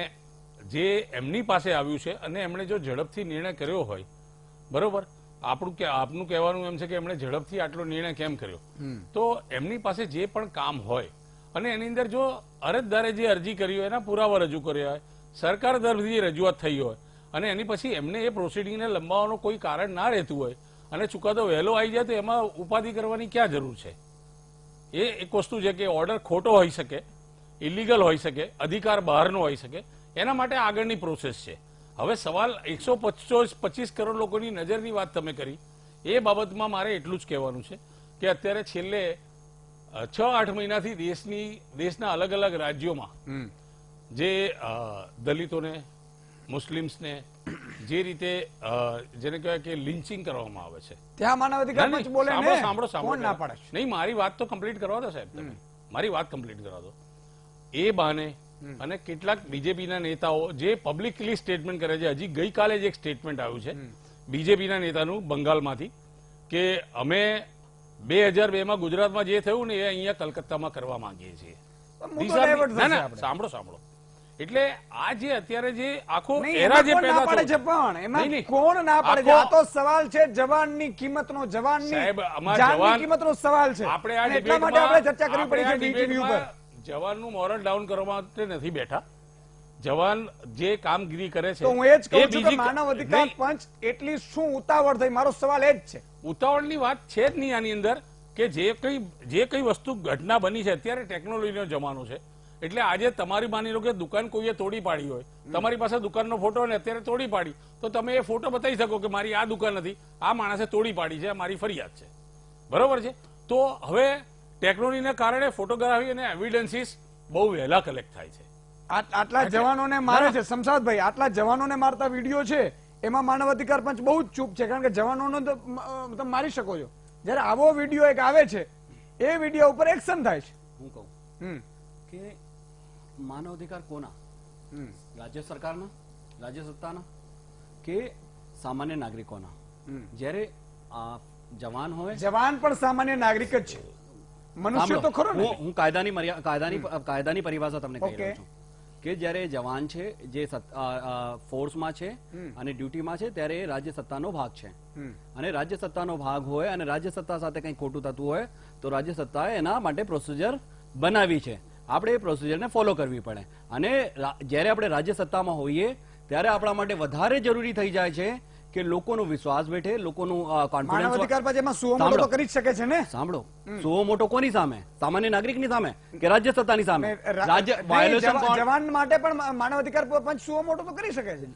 Speaker 6: જે એમની પાસે આવ્યું છે અને એમણે જો ઝડપથી નિર્ણય કર્યો હોય, બરોબર, આપનું કહેવાનું એમ છે કે એમણે ઝડપથી આટલો નિર્ણય કેમ કર્યો, તો એમની પાસે જે પણ કામ હોય અને એની અંદર જો અરજદારે જે અરજી કરી હોય એના પુરાવા રજૂ કર્યા હોય, સરકાર તરફથી રજૂઆત થઈ હોય અને એની પછી એમને એ પ્રોસિડિંગને લંબાવવાનું કોઈ કારણ ના રહેતું હોય અને ચુકાદો વહેલો આવી જાય તો એમાં ઉપાધિ કરવાની ક્યાં જરૂર છે? એ એક વસ્તુ છે કે ઓર્ડર ખોટો હોઈ શકે, ઇલીગલ હોઈ શકે, અધિકાર બહારનો હોઈ શકે, એના માટે આગળની પ્રોસેસ છે. હવે સવાલ 125 કરોડ લોકોની નજરની વાત તમે કરી, એ બાબતમાં મારે એટલું જ કહેવાનું છે કે અત્યારે છેલ્લે 6-8 મહિનાથી દેશના અલગ અલગ રાજ્યોમાં જે દલિતોને, મુસ્લિમ્સને જે રીતે જેને કહેવાય કે લિન્ચિંગ કરવામાં આવે છે,
Speaker 1: ત્યાં માનવ અધિકાર પંચ બોલે ને, કોણ ના પાડે છે?
Speaker 6: નહીં, મારી વાત તો કમ્પ્લીટ કરવા દો સાહેબ, તમે મારી વાત કમ્પ્લીટ કરવા દો. એ બહાને અને કેટલાક બીજેપીના નેતાઓ જે પબ્લિકલી સ્ટેટમેન્ટ કરે છે, હજી ગઈકાલે જ એક સ્ટેટમેન્ટ આવ્યું છે બીજેપીના નેતાનું બંગાળમાંથી કે અમે 2002માં ગુજરાતમાં જે થયું ને એ અહીંયા કલકત્તામાં કરવા માંગીએ છીએ. સાંભળો, એટલે આ જે અત્યારે જે આખો એરા જે પેદા
Speaker 1: પડે છે, પણ એમાં કોણ ના પડે છે? આ તો સવાલ છે જવાનની કિંમતનો, જવાનની જાનની કિંમતનો સવાલ છે.
Speaker 6: આપણે આ
Speaker 1: એટલા માટે આપણે ચર્ચા કરવી પડી છે ડીટીવી ઉપર.
Speaker 6: જવાનનું મોરલ ડાઉન કરવા માટે નથી બેઠા. જવાન જે કામગીરી કરે છે,
Speaker 1: તો હું એ જ કહું છું કે માનવ અધિકાર પંચ એટલી શું ઉતાવળ થઈ? મારો સવાલ એ જ છે.
Speaker 6: ઉતાવળની વાત છે જ નહીં આની અંદર, કે જે કઈ વસ્તુ ઘટના બની છે, અત્યારે ટેકનોલોજીનો જમાનો છે, એટલે આજે તમારી માની લો કે દુકાન કોઈએ તોડી પાડી હોય, તમારી પાસે દુકાનનો ફોટો હોય ને અત્યારે તોડી પાડી, તો તમે એ ફોટો બતાવી શકો કે મારી આ દુકાન નથી, આ માણસે તોડી પાડી છે, મારી ફરિયાદ છે, બરોબર છે? તો હવે ટેકનોલોજીના કારણે ફોટોગ્રાફી અને એવિડન્સીસ બહુ વહેલા કલેક્ટ થાય છે.
Speaker 1: આટલા જવાનોને મારે છે શમશાદભાઈ, આટલા જવાનોને મારતા વિડીયો છે એમાં માનવ અધિકાર પંચ બહુ જ ચૂપ છે, કારણ કે જવાનોને તો તમે મારી શકો છો. જયારે આવો વિડીયો એક આવે છે એ વિડીયો ઉપર એક્શન થાય છે.
Speaker 4: હું કહું કે માનવ અધિકાર કોના? રાજ્ય સરકારના, રાજ્ય સત્તાના કે સામાન્ય નાગરિકોના? જ્યારે જવાન હોય,
Speaker 1: જવાન પણ સામાન્ય નાગરિક જ છે, મનુષ્ય તો ખરો ને.
Speaker 4: હું કાયદાની પરિભાષા તમને કહી રહ્યો છું કે જ્યારે જવાન છે જે ફોર્સમાં છે અને ડ્યુટીમાં છે ત્યારે એ રાજ્ય સત્તાનો ભાગ છે, અને રાજ્ય સત્તાનો ભાગ હોય અને રાજ્ય સત્તા સાથે કંઈ ખોટું થતું હોય તો રાજ્ય સત્તાએ એના માટે પ્રોસિજર બનાવી છે. આપણે એ પ્રોસિજરને ફોલો કરવી પડે, અને જ્યારે આપણે રાજ્ય સત્તામાં હોઈએ ત્યારે આપણા માટે વધારે જરૂરી થઈ જાય છે કે લોકોનો વિશ્વાસ બેઠે, લોકોનું
Speaker 1: માનવ અધિકાર પંચ એમાં સુઓ મોટો તો કરી જ શકે છે ને.
Speaker 4: સાંભળો, સુઓ મોટો કોની સામે? સામાન્ય નાગરિકની સામે કે રાજ્ય સત્તાની સામે? રાજ્ય વાયોલેશન
Speaker 1: જવાન માટે પણ માનવ અધિકાર પંચ સુઓ મોટો તો કરી શકે છે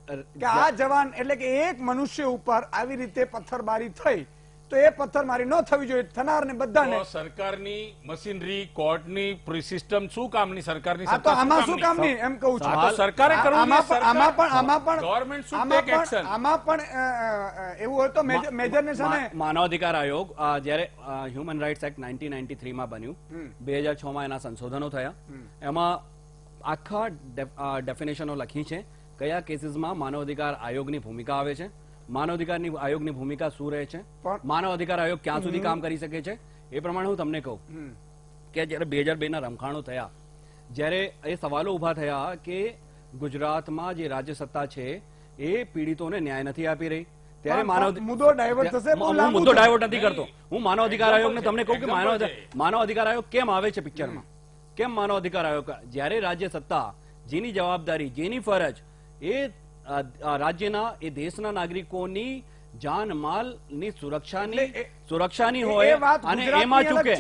Speaker 1: કે આ જવાન એટલે કે એક મનુષ્ય ઉપર આવી રીતે પથ્થરમારી થઈ તો એ પથ્થરમારી ન થવી જોઈએ, થનારને બધાને.
Speaker 6: સરકારની મશીનરી, કોર્ટની સિસ્ટમ શું કામની? સરકારની
Speaker 1: આ તો આમાં શું કામની એમ કહું છું.
Speaker 6: આ તો સરકારે કરવું જોઈએ.
Speaker 1: આમાં પણ
Speaker 6: ગવર્નમેન્ટ should take action.
Speaker 1: આમાં પણ એવું હોય તો મેજરને સામે
Speaker 4: માનવ અધિકાર આયોગ જ્યારે હ્યુમન રાઇટ્સ એક્ટ 1993 માં બન્યું, 2006 માં એના સંશોધનો થયા, એમાં આખા ડેફિનેશનો લખી છે કયા કેસીસમાં માનવ અધિકાર આયોગની ભૂમિકા આવે છે, માનવ અધિકારની આયોગની ભૂમિકા શું રહે છે, માનવ અધિકાર આયોગ ક્યાં સુધી કામ કરી શકે છે. એ પ્રમાણે હું તમને કહું કે જયારે 2002 ના રમખાણો થયા, જ્યારે એ સવાલો ઉભા થયા કે ગુજરાતમાં જે રાજ્ય સત્તા છે એ પીડિતોને ન્યાય નથી આપી રહી, ત્યારે
Speaker 1: મુદ્દો ડાયવર્ટ થશે.
Speaker 4: હું મુદ્દો ડાયવર્ટ નથી કરતો. હું માનવ અધિકાર આયોગને તમને કહું કે માનવ અધિકાર આયોગ કેમ આવે છે પિક્ચરમાં? કેમ માનવ અધિકાર આયોગ? જ્યારે રાજ્ય સત્તા જેની જવાબદારી, જેની ફરજ એ રાજ્યના, એ દેશના નાગરિકોની જાન માલની સુરક્ષાની હોય અને એમાં ચૂકે.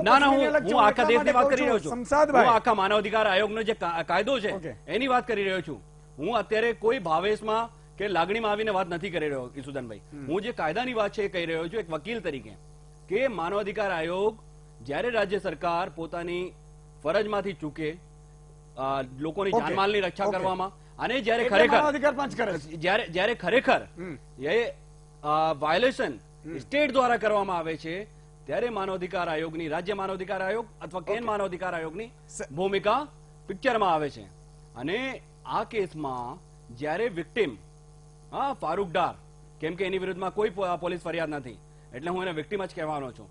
Speaker 4: ના, હું આખા દેશની વાત કરી રહ્યો છું. હું આખા માનવ અધિકાર આયોગનો જે કાયદો છે એની વાત કરી રહ્યો છું. હું અત્યારે કોઈ ભાવેશમાં કે લાગણીમાં આવીને વાત નથી કરી રહ્યો ઈસુદાનભાઈ. હું જે કાયદાની વાત છે એ કહી રહ્યો છું એક વકીલ તરીકે, કે માનવ અધિકાર આયોગ જ્યારે રાજ્ય સરકાર પોતાની ફરજમાંથી ચૂકે લોકોની જાનમાલની રક્ષા કરવામાં, અને જ્યારે ખરેખર એ વાયોલેશન સ્ટેટ દ્વારા કરવામાં આવે છે ત્યારે માનવ અધિકાર આયોગની, રાજ્ય માનવ અધિકાર આયોગ અથવા કેન્દ્ર માનવ અધિકાર આયોગની ભૂમિકા પિક્ચરમાં આવે છે. અને આ કેસમાં જ્યારે વિક્ટિમ ફારૂક ડાર, કેમ કે એની વિરુદ્ધમાં કોઈ પોલીસ ફરિયાદ નથી એટલે હું એને વિક્ટિમ જ કહેવાનો છું.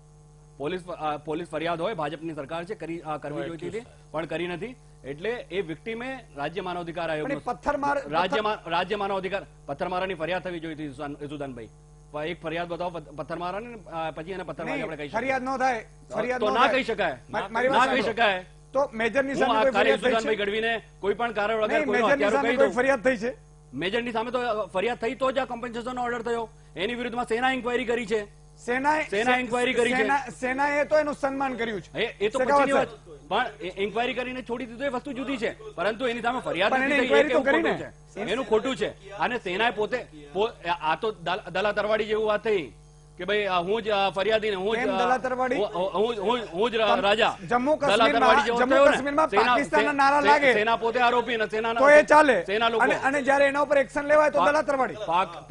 Speaker 4: પોલીસ ફરિયાદ હોય, ભાજપની સરકાર છે, કરવી જોઈતી હતી પણ કરી નથી, એટલે એ વિક્ટિમે રાજ્ય માનવ અધિકાર આયોગ રાજ્ય માનવ અધિકાર પથ્થરમારાની ફરિયાદ થવી જોઈતી. ઈસુદાનભાઈ, એક ફરિયાદ બતાવો પથ્થરમારાની, પછી એને પથ્થરમારી આપણે કહી
Speaker 1: ફરિયાદ ન થાય, ફરિયાદ
Speaker 4: તો ના કહી શકાય, ના કહી શકાય.
Speaker 1: તો મેજરની સામે કોઈ ફરિયાદ થઈ છે?
Speaker 4: ગઢવીને કોઈ પણ કારણ વગર
Speaker 1: મેજરની સામે કોઈ ફરિયાદ થઈ છે?
Speaker 4: મેજરની સામે તો ફરિયાદ થઈ તો જ આ કમ્પન્સેશનનો ઓર્ડર થયો. એની વિરુદ્ધમાં સેના ઇન્કવાયરી કરી છે. સેના ઇન્કવાયરી કરી છે.
Speaker 1: સેનાએ તો એનું સન્માન કર્યું છે.
Speaker 4: એ તો પછીની વાત, પણ ઇન્કવાયરી કરીને છોડી દીધું એ વસ્તુ જુદી છે, પરંતુ એની સામે ફરિયાદ એનું ખોટું છે. અને સેનાએ પોતે આ તો દલા તરવાડી જેવું વાત થઈ કે ભાઈ હું જ ફરિયાદી ને હું જ રાજા.
Speaker 1: જમ્મુ કાશ્મીરમાં પાકિસ્તાનના નારા લાગે,
Speaker 4: સેના પોતે આરોપી ને સેના
Speaker 1: તો એ ચાલે,
Speaker 4: સેના લોકો,
Speaker 1: અને જ્યારે એના ઉપર એક્શન લેવાય તો દલા તરવાડી.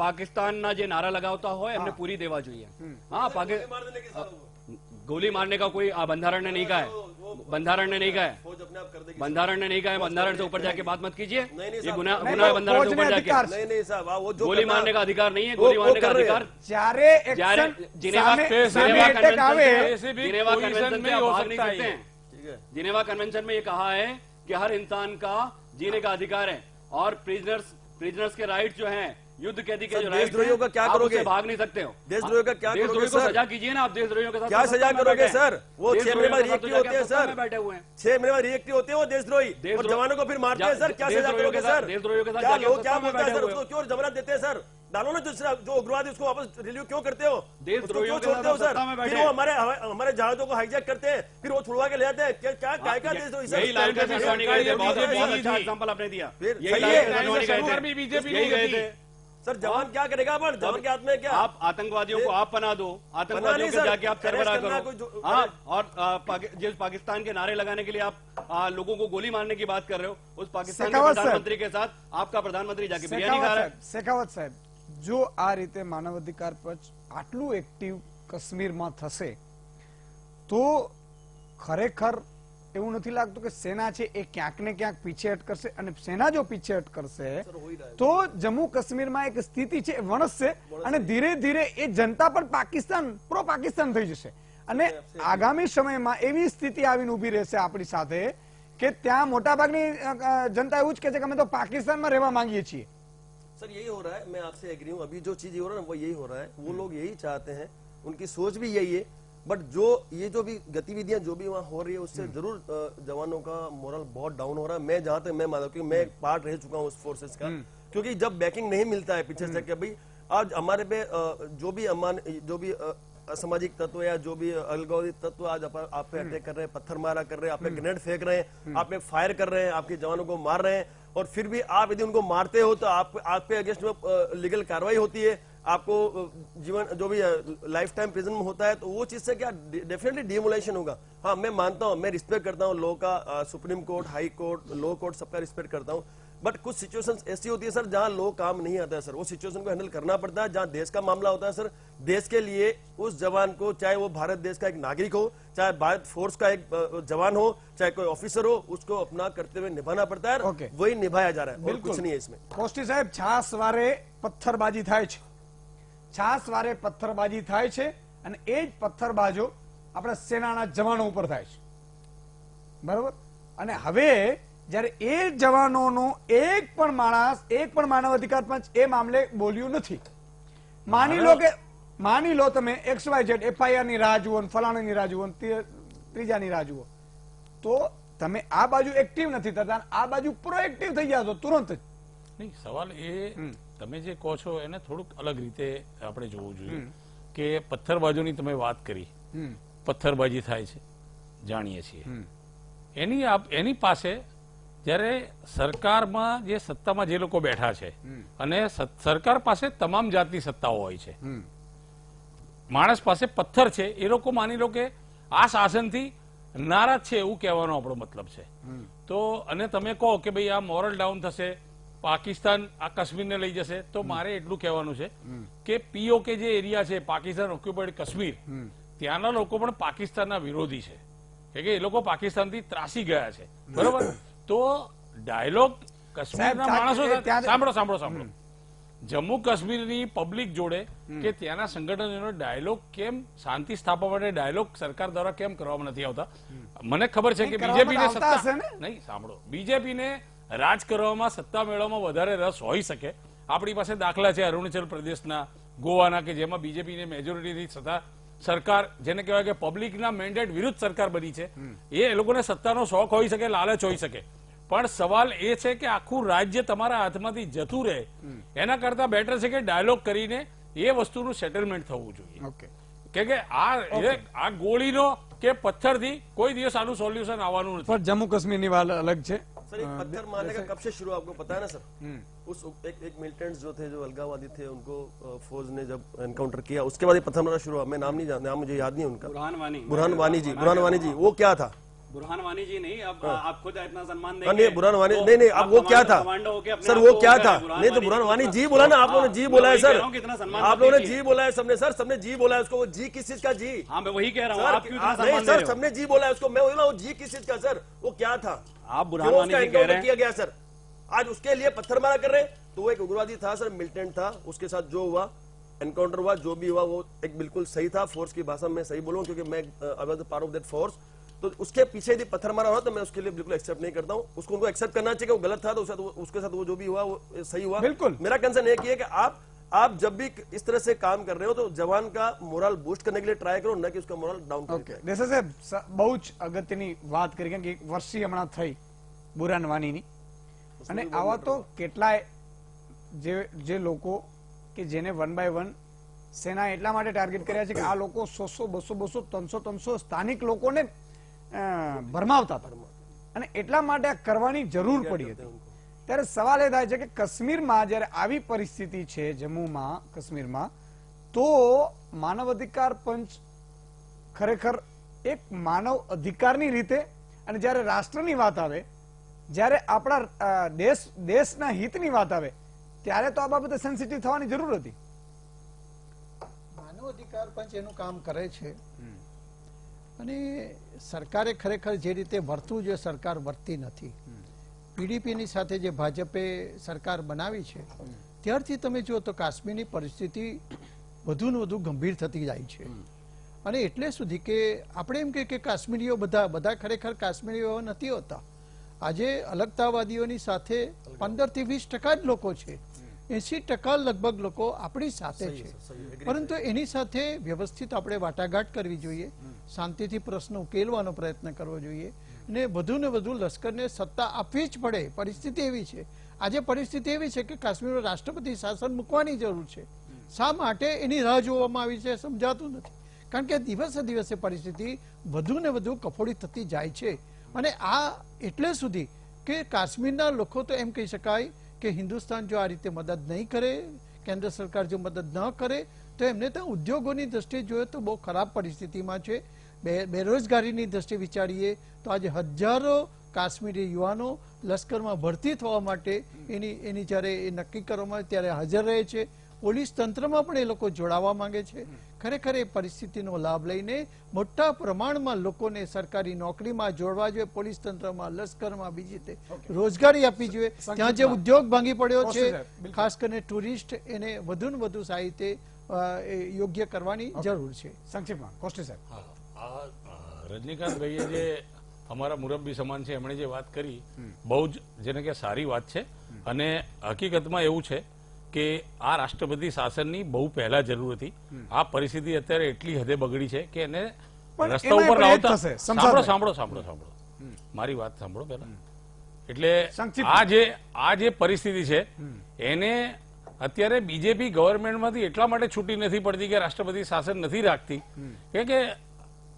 Speaker 4: પાકિસ્તાનના જે નારા લગાવતા હોય એમને પૂરી દેવા જોઈએ. હા, गोली मारने का कोई बंधारण ने नहीं कहा है, बंधारण ने नहीं कहा है, बंधारण ने नहीं कहा है. बंधारण से ऊपर जाके बात मत कीजिए, ये गुनाह है. बंधारण से ऊपर जाके गोली मारने का अधिकार नहीं है. गोली मारने का अधिकार जिनेवा कन्वेंशन में आप भाग नहीं सकते हैं. जिनेवा कन्वेंशन में ये कहा है कि हर इंसान का जीने का अधिकार है, और प्रिजनर्स के राइट जो हैं, युद्ध कैदी के जो
Speaker 3: देशद्रोहियों का क्या करोगे?
Speaker 4: भाग नहीं सकते हो.
Speaker 3: देशद्रोहियों का क्या करोगे सर?
Speaker 4: सजा कीजिए ना आप देशद्रोहियों के साथ.
Speaker 3: क्या सजा करोगे सर? वो 6 महीने बाद रिएक्टिव होते हैं सर,
Speaker 4: बैठे हुए हैं
Speaker 3: 6 महीने बाद रिएक्टिव होते हैं वो देशद्रोही, और जवानों को फिर मारते हैं सर. क्या सजा करोगे सर?
Speaker 4: देशद्रोहियों के साथ
Speaker 3: क्या लोग क्या बोलते हैं सर? उसको क्यों जमानत देते हैं सर? डालो ना जो उग्रवादी, उसको वापस रिलीव क्यों करते हो?
Speaker 4: देशद्रोहियों
Speaker 3: छोड़ते हो सर? फिर वो हमारे जहाजों को हाईजैक करते हैं, फिर वो छुड़वा के ले जाते हैं. क्या क्या देशद्रोही सर?
Speaker 4: यही लाल कृष्ण अडवाणी गए थे, बहुत अच्छा एग्जांपल आपने दिया. यही गए थे.
Speaker 3: सर जवान क्या करेगा? पर जवान के हाथ में क्या?
Speaker 7: आप आतंकवादियों को आप पना दो, आतंकवादियों
Speaker 3: नहीं
Speaker 7: के
Speaker 3: सर,
Speaker 7: जाके आप सरबराह
Speaker 3: arrest करना
Speaker 7: करो।
Speaker 3: कोई
Speaker 7: हाँ, और जिस पाकिस्तान के नारे लगाने के लिए आप लोगों को गोली मारने की बात कर रहे हो, उस पाकिस्तान के
Speaker 1: शेखावत साहब।
Speaker 7: प्रधानमंत्री के साथ आपका प्रधानमंत्री जाके बिरयानी खा रहा है।
Speaker 1: શેખાવત સાહેબ, જો આ રીતે માનવ અધિકાર પંચ આટલું એક્ટિવ કાશ્મીરમાં થશે તો ખરેખર એવું નથી લાગતું કે સેના છે એ ક્યાંક ને ક્યાંક પીછેહટ કરશે, અને સેના જો પીછેહટ કરશે તો જમ્મુ કાશ્મીરમાં એક સ્થિતિ છે એ વણસશે અને ધીરે ધીરે એ જનતા પણ પાકિસ્તાન પ્રો પાકિસ્તાન થઈ જશે, અને આગામી સમયમાં એવી સ્થિતિ આવીને ઊભી રહેશે આપણી સાથે કે ત્યાં મોટાભાગની જનતા એવું જ કહે છે કે અમે તો પાકિસ્તાનમાં રહેવા માંગીએ છીએ।
Speaker 3: सर यही हो रहा है, मैं आपसे एग्री हूँ। अभी जो चीज हो रहा है ना वो यही हो रहा है, वो लोग यही चाहते हैं, उनकी सोच भी यही है। बट जो ये जो भी गतिविधियां जो भी वहाँ हो रही है उससे जरूर जवानों का मोरल बहुत डाउन हो रहा है। मैं जहां तक मैं मानता हूँ क्योंकि मैं एक पार्ट रह चुका हूँ उस फोर्सेस का, क्योंकि जब बैकिंग नहीं मिलता है पीछे से कि भाई आज हमारे पे जो भी असामाजिक तत्व या जो भी अलगाववादी तत्व आज आप पे अटैक कर रहे हैं, पत्थर मारा कर रहे हैं, आप पे ग्रेनेड फेंक रहे हैं, आप पे फायर कर रहे हैं, आपके जवानों को मार रहे हैं, और फिर भी आप यदि उनको मारते हो तो आप पे अगेंस्ट में लीगल कार्रवाई होती है, आपको जीवन जो भी लाइफ टाइम प्रिजन में होता है, तो वो चीज से क्या डेफिनेटली डिमोलेशन होगा। हाँ मैं मानता हूँ, मैं रिस्पेक्ट करता हूँ लॉ का, सुप्रीम कोर्ट, हाई कोर्ट, लो कोर्ट सबका रिस्पेक्ट करता हूँ, बट कुछ सिचुएशंस ऐसी होती है सर जहां लो काम नहीं आता है सर, वो सिचुएशन को हैंडल करना पड़ता है। जहां देश का मामला होता है सर, देश के लिए उस जवान को, चाहे वो भारत देश का एक नागरिक हो, चाहे भारत फोर्स का एक जवान हो, चाहे कोई ऑफिसर हो, उसको अपना करते हुए निभाना पड़ता है।
Speaker 1: Okay.
Speaker 3: वही निभाया जा रहा है, और
Speaker 1: बिल्कुल।
Speaker 3: कुछ नहीं है इसमें।
Speaker 1: કોષ્ટી સાહેબ, છાસ વારે પથ્થરબાજી થાય છે, છાસ વારે પથ્થરબાજી થાય છે, અને એ જ પથ્થરબાજો આપણા સેનાના જવાનો ઉપર થાય છે, બરોબર? અને હવે જ્યારે એ જવાનોનો એક પણ માણસ, એક પણ માનવ અધિકાર પંચ એ મામલે બોલ્યું નથી। માની લો તમે XYZ FIR ની રાહ જુઓ, ફલાણાની રાહ જુઓ, ત્રીજાની રાહ જુઓ, તો તમે આ બાજુ એક્ટિવ નથી થતા, આ બાજુ પ્રોએક્ટિવ થઈ જાવ તો તુરંત જ।
Speaker 6: નહીં, સવાલ એ તમે જે કહો છો એને થોડુંક અલગ રીતે આપણે જોવું જોઈએ કે પથ્થરબાજોની તમે વાત કરી, પથ્થરબાજી થાય છે જાણીએ છીએ, એની પાસે જ્યારે સરકારમાં જે સત્તામાં જે લોકો બેઠા છે અને સરકાર પાસે તમામ જાતની સત્તાઓ હોય છે, માણસ પાસે પથ્થર છે, એ લોકો માની લો કે આ શાસનથી નારાજ છે એવું કહેવાનો આપણો મતલબ છે, તો અને તમે કહો કે ભાઈ આ મોરલ ડાઉન થશે, પાકિસ્તાન આ કાશ્મીરને લઈ જશે, તો મારે એટલું કહેવાનું છે કે POK જે એરિયા છે, પાકિસ્તાન ઓક્યુપાઈડ કાશ્મીર, ત્યાંના લોકો પણ પાકિસ્તાનના વિરોધી છે કે એ લોકો પાકિસ્તાનથી ત્રાસી ગયા છે, બરોબર? તો ડાયલોગ કાશ્મીરના માણસો, સાંભળો, જમ્મુ કાશ્મીરની પબ્લિક જોડે કે ત્યાંના સંગઠનોનો ડાયલોગ કેમ, શાંતિ સ્થાપવા માટે ડાયલોગ સરકાર દ્વારા કેમ કરવામાં નથી આવતા? મને ખબર છે કે બીજેપીને સત્તા નહીં, સાંભળો, બીજેપીને રાજ કરવામાં, સત્તા મેળવવામાં વધારે રસ હોઈ શકે। આપણી પાસે દાખલા છે અરુણાચલ પ્રદેશના, ગોવાના, કે જેમાં બીજેપીને મેજોરિટીની સત્તા, સરકાર જેને કહેવાય કે પબ્લિકના મેન્ડેટ વિરુદ્ધ સરકાર બની છે, એ લોકોને સત્તાનો શોખ હોઈ શકે, લાલચ હોઈ શકે, પણ સવાલ એ છે કે આખું રાજ્ય તમારા હાથમાંથી જતું રહે એના કરતા બેટર છે કે ડાયલોગ કરીને એ વસ્તુનું સેટલમેન્ટ થવું જોઈએ, કે આ ગોળીનો કે પથ્થરથી કોઈ દિવસ આનું સોલ્યુશન આવવાનું નથી।
Speaker 1: પણ જમ્મુ કાશ્મીરની વાત અલગ છે।
Speaker 3: सर एक पत्थर मारने का कब से शुरू आपको पता है ना सर? उस एक मिलिटेंट्स जो थे, जो अलगाववादी थे, उनको फौज ने जब एनकाउंटर किया उसके बाद ये पत्थर मारना शुरू हुआ। मैं नाम नहीं जानता, नाम मुझे याद नहीं उनका। बुरहान वानी जी, वो क्या था?
Speaker 7: बुरहान वानी जी नहीं, अब आप खुद इतना सम्मान
Speaker 3: नहीं,
Speaker 7: देंगे।
Speaker 3: बुरहान वानी नहीं, अब वो क्या था सर? वो क्या था? नहीं तो बुरहान वानी जी बोला ना, आप लोगों ने जी बोला है सर, आप लोगों ने जी बोला है, सबने सर, सबने जी बोला है उसको। वो जी किस चीज का जी?
Speaker 7: हाँ मैं वही कह रहा हूँ, आप क्यों इतना
Speaker 3: नहीं
Speaker 7: सम्मान दे
Speaker 3: सर,
Speaker 7: रहे हो?
Speaker 3: सबने जी बोला है उसको, मैं बोल रहा हूँ जी किस चीज का सर? वो क्या था?
Speaker 7: आप बुरहान
Speaker 3: क्यों
Speaker 7: वानी
Speaker 3: उसका
Speaker 7: जी कह रहे
Speaker 3: एनकाउंटर
Speaker 7: हैं?
Speaker 3: किया गया सर? आज उसके लिए पत्थर मारा कर रहे हैं, तो वो एक उग्रवादी था सर, मिलिटेंट था, उसके साथ जो हुआ एनकाउंटर हुआ, जो भी हुआ वो एक बिल्कुल सही था। फोर्स की भाषा में सही बोलूं क्योंकि मैं I was part of that force, तो उसके पीछे यदि पत्थर मारा हुआ तो मैं उसके लिए बिल्कुल एक्सेप्ट नहीं करता हूं। उसको उनको एक्सेप्ट करना चाहिए कि वो गलत था, तो उसके साथ वो जो भी हुआ वो सही हुआ।
Speaker 1: बिल्कुल।
Speaker 3: मेरा कंसर्न एक ही है कि आप जब भी इस तरह से काम कर रहे हो तो जवान का मोरल बूस्ट करने के लिए ट्राई करो, न कि उसका मोरल डाउन करो।
Speaker 1: ઓકે, દેસાઈ સાહેબ, બહુ જ અગત્યની વાત કરી, કારણ કે એક વર્ષી હમણાં થઈ બુરહાન વાનીની, અને આવા તો કેટલાય જે લોકો કે જેને 1 બાય 1 સેના એટલા માટે ટાર્ગેટ કર્યા છે કે આ લોકો 100, 200, 300 સ્થાનિક લોકોને ભરમાવતા હતા, અને એટલા માટે આ કરવાની જરૂર પડી હતી। ત્યારે સવાલ એ થાય છે કે કાશ્મીરમાં જ્યારે આવી પરિસ્થિતિ છે જમ્મુમાં કાશ્મીરમાં, તો માનવ અધિકાર પંચ ખરેખર એક માનવ અધિકારની રીતે, અને જ્યારે રાષ્ટ્રની વાત આવે, જ્યારે આપણા દેશના હિતની વાત આવે, ત્યારે તો આ બાબતે સેન્સિટિવ થવાની જરૂર હતી.
Speaker 5: માનવ અધિકાર પંચ એનું કામ કરે છે અને સરકારે ખરેખર જે રીતે વર્તવું જોઈએ સરકાર વર્તી નથી. પીડીપીની સાથે જે ભાજપે સરકાર બનાવી છે ત્યારથી તમે જુઓ તો કાશ્મીરની પરિસ્થિતિ વધુ ને વધુ ગંભીર થતી જાય છે. અને એટલે સુધી કે આપણે એમ કે કાશ્મીરીઓ બધા ખરેખર કાશ્મીરીઓ નથી હોતા. આજે અલગતાવાદીઓની સાથે 15 થી 20% જ લોકો છે. 80% લગભગ લોકો આપણી સાથે છે. પરંતુ એની સાથે વ્યવસ્થિત આપણે વાટાઘાટ કરવી જોઈએ, શાંતિથી પ્રશ્ન ઉકેલવાનો પ્રયત્ન કરવો જોઈએ ને વધુ લશ્કરને સત્તા આપવી જ પડે. પરિસ્થિતિ એવી છે, આજે પરિસ્થિતિ એવી છે કે કાશ્મીરમાં રાષ્ટ્રપતિ શાસન મૂકવાની જરૂર છે. શા માટે એની રાહ જોવામાં આવી છે સમજાતું નથી. કારણ કે દિવસે દિવસે પરિસ્થિતિ વધુ ને વધુ કફોડી થતી જાય છે. અને આ એટલે સુધી કે કાશ્મીરના લોકો તો એમ કહી શકાય કે હિન્દુસ્તાન જો આ રીતે મદદ નહીં કરે, કેન્દ્ર સરકાર જો મદદ ન કરે, તો એમને ત્યાં ઉદ્યોગોની દ્રષ્ટિએ જોઈએ તો બહુ ખરાબ પરિસ્થિતિમાં છે. બેરોજગારીની દ્રષ્ટિએ વિચારીએ તો આજે હજારો કાશ્મીરી યુવાનો લશ્કરમાં ભરતી થવા માટે એની જ્યારે એ નક્કી કરવામાં ત્યારે હાજર રહે છે. પોલીસ તંત્રમાં પણ એ લોકો જોડાવા માંગે છે. ખરેખર એ પરિસ્થિતિનો લાભ લઈને મોટા પ્રમાણમાં લોકોને સરકારી નોકરીમાં જોડવા જોઈએ, પોલીસ તંત્રમાં, લશ્કરમાં, બીજી રીતે રોજગારી આપવી જોઈએ. ત્યાં જે ઉદ્યોગ ભાંગી પડ્યો છે, ખાસ કરીને ટુરિસ્ટ, એને વધુ ને વધુ સાહિત્ય યોગ્ય કરવાની જરૂર છે.
Speaker 1: સંક્ષિપ્તમાં કોષ્ટી સાહેબ.
Speaker 6: રજનીકાંતભાઈએ જે અમારા મુરબ્બી સમાન છે એમણે જે વાત કરી બહુ જ જેને કે સારી વાત છે. અને હકીકતમાં એવું છે કે આ રાષ્ટ્રપતિ શાસનની બહુ પહેલા જરૂર હતી. આ પરિસ્થિતિ અત્યારે એટલી હદે બગડી છે કે એને રસ્તા ઉપર લાવતા. સાંભળો મારી વાત સાંભળો પહેલા. એટલે આ જે પરિસ્થિતિ છે એને અત્યારે બીજેપી ગવર્મેન્ટમાંથી એટલા માટે છૂટી નથી પડતી કે રાષ્ટ્રપતિ શાસન નથી રાખતી કે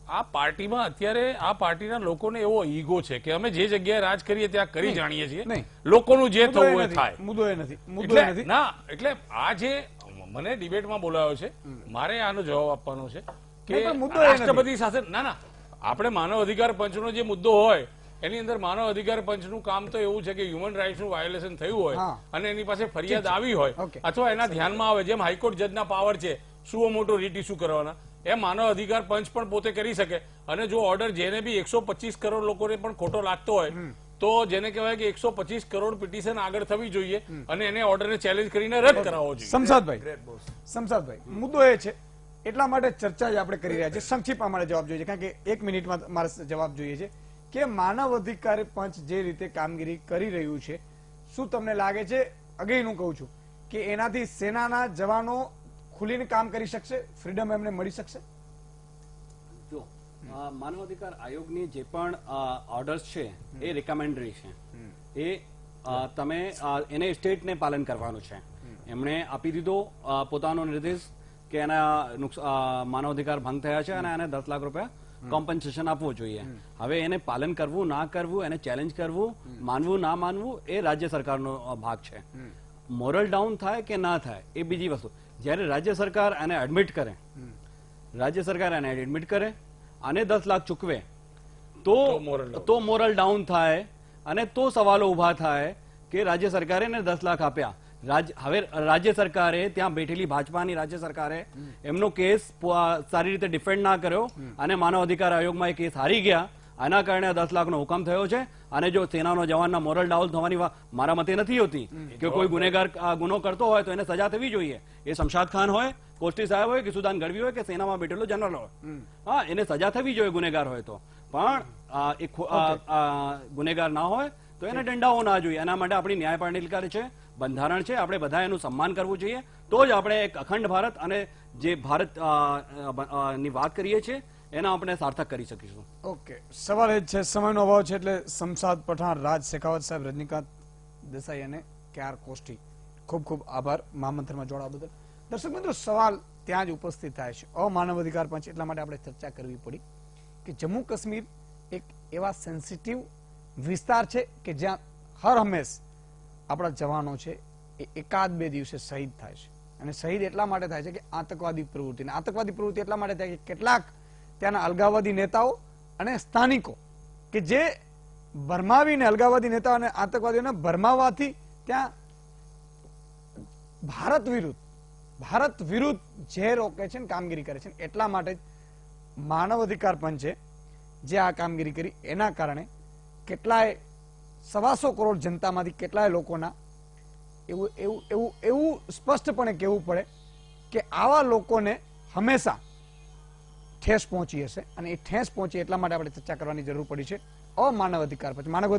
Speaker 6: આ પાર્ટીમાં અત્યારે આ પાર્ટીના લોકોને એવો ઈગો છે કે અમે જે જગ્યાએ રાજ કરીએ ત્યાં કરી જાણીએ છીએ, લોકોનું જે થવું એ થાય.
Speaker 1: મુદ્દો એ નથી.
Speaker 6: ના, એટલે આ જે મને ડિબેટમાં બોલાવ્યો છે, મારે આનો જવાબ આપવાનો છે કે રાષ્ટ્રપતિ શાસન ના આપણે માનવ અધિકાર પંચનો જે મુદ્દો હોય એની અંદર માનવ અધિકાર પંચનું કામ તો એવું છે કે હ્યુમન રાઇટ્સનું વાયોલેશન થયું હોય અને એની પાસે ફરિયાદ આવી હોય અથવા એના ધ્યાનમાં આવે, જેમ હાઈકોર્ટ જજના પાવર છે શું મોટો રીટ ઇસ્યુ કરવાના, એ માનવ અધિકાર પંચ પણ પોતે કરી શકે. અને જો ઓર્ડર જેને બી 125 કરોડ લોકોને પણ ખોટો લાગતો હોય તો જેને કહેવાય કે 125 કરોડ પિટિશન આગળ થવી જોઈએ અને એને ઓર્ડરને ચેલેન્જ કરીને રદ કરાવવો જોઈએ.
Speaker 1: સમસાદભાઈ, મુદ્દો એ છે એટલા માટે ચર્ચા આપણે કરી રહ્યા છીએ. સંક્ષિપ્તમાં મારે જવાબ જોઈએ છે, કારણ કે 1 મિનિટમાં મારે જવાબ જોઈએ છે કે માનવ અધિકાર પંચ જે રીતે કામગીરી કરી રહ્યું છે, શું તમને લાગે છે, અગેન હું કહું છું કે એનાથી સેનાના જવાનો ખુલીને કામ કરી શકશે, ફ્રીડમ એમને મળી શકશે?
Speaker 7: જો માનવ અધિકાર આયોગની જે પણ ઓર્ડર્સ છે એ રિકમેન્ડરી છે. એ તમે એને સ્ટેટને પાલન કરવાનું છે. એમણે આપી દીધો પોતાનો નિર્દેશ કે એના માનવ અધિકાર ભંગ થયા છે અને એને 10 લાખ રૂપિયા કોમ્પન્સેશન આપવું જોઈએ. હવે એને પાલન કરવું ના કરવું, એને ચેલેન્જ કરવું, માનવું ના માનવું, એ રાજ્ય સરકારનો ભાગ છે. મોરલ ડાઉન થાય કે ના થાય એ બીજી વસ્તુ. જ્યારે રાજ્ય સરકાર એને એડમિટ કરે અને 10 લાખ ચૂકવે તો મોરલ ડાઉન થાય અને તો સવાલો ઉભા થાય કે રાજ્ય સરકારે એને 10 લાખ આપ્યા. હવે રાજ્ય સરકારે ત્યાં બેઠેલી ભાજપાની રાજ્ય સરકારે એમનો કેસ સારી રીતે ડિફેન્ડ ના કર્યો અને માનવ અધિકાર આયોગમાં એ કેસ હારી ગયા. આના કારણે 10 લાખનો હુકમ થયો છે. અને જો સેનાનો જવાનના મોરલ ડાઉન થવાની મારા મતે નથી હોતી કે કોઈ ગુનેગાર ગુનો કરતો હોય તો એને સજા થવી જોઈએ. એ શમશાદ ખાન હોય, કોષ્ટી સાહેબ હોય કે સુદાન ગઢવી હોય કે સેનામાં બેઠેલો જનરલ હોય, હા, એને સજા થવી જોઈએ ગુનેગાર હોય તો. પણ ગુનેગાર ના હોય તો એને દંડાવો ના જોઈએ. એના માટે આપણી ન્યાયપાલિકા છે, બંધારણ છે, આપણે બધા એનું સન્માન કરવું જોઈએ. તો જ આપણે એક અખંડ ભારત અને જે ભારત ની વાત કરીએ છીએ એના આપણે સાર્થક કરી શકીશું.
Speaker 1: ઓકે, સવાલ એ છે, સમયનો અભાવ છે એટલે શમશાદ પઠાણ, રાજ શેખાવત સાહેબ, રજનીકાંત દેસાઈ અને KR કોષ્ટી, ખૂબ ખૂબ આભાર મહામંત્રમાં જોડાવા બદલ. દર્શક મિત્રો, સવાલ ત્યાં જ ઉપસ્થિત થાય છે. અમાનવ અધિકાર પંચ એટલા માટે આપણે ચર્ચા કરવી પડી કે જમ્મુ કાશ્મીર એક એવા સેન્સિટિવ વિસ્તાર છે કે જ્યાં હર હંમેશ આપણા જવાનો છે એ એકાદ બે દિવસે શહીદ થાય છે, અને શહીદ એટલા માટે થાય છે કે આતંકવાદી પ્રવૃત્તિ, આતંકવાદી પ્રવૃત્તિ એટલા માટે થાય કે કેટલાક ત્યાંના અલગાવવાદી નેતાઓ અને સ્થાનિકો કે જે ભરમાવીને, અલગાવવાદી નેતાઓ અને આતંકવાદીઓને ભરમાવવાથી ત્યાં ભારત વિરુદ્ધ જે રોકે છે ને કામગીરી કરે છે, એટલા માટે માનવ અધિકાર પંચે જે આ કામગીરી કરી એના કારણે કેટલાય 125 કરોડ જનતામાંથી કેટલાય લોકોના એવું સ્પષ્ટપણે કહેવું પડે કે આવા લોકોને હંમેશા ઠેસ પહોંચી હશે, અને એ ઠેસ પહોંચી એટલા માટે આપણે ચર્ચા કરવાની જરૂર પડી છે. માનવ અધિકાર પંચ, માનવ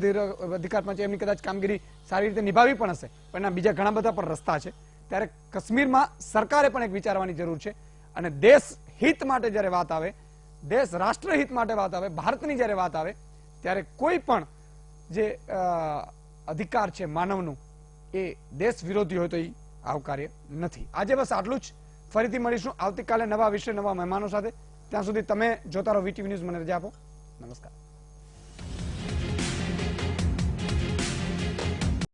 Speaker 1: અધિકાર પંચે એમની કદાચ કામગીરી સારી રીતે નિભાવી પણ હશે, પણ એના બીજા ઘણા બધા પણ રસ્તા છે. ત્યારે કાશ્મીરમાં સરકારે પણ એક વિચારવાની જરૂર છે, અને દેશ હિત માટે જ્યારે વાત આવે, દેશ રાષ્ટ્રહિત માટે વાત આવે, ભારતની જ્યારે વાત આવે, ત્યારે કોઈ પણ જે અધિકાર છે માનવનું એ દેશ વિરોધી હોય તો એ આવકાર્ય નથી. આજે બસ આટલું જ. ફરીથી મળીશું આવતીકાલે નવા વિષય, નવા મહેમાનો સાથે. ત્યાં સુધી તમે જોતા રહો વીટીવી ન્યૂઝ. મને રજા આપો. નમસ્કાર.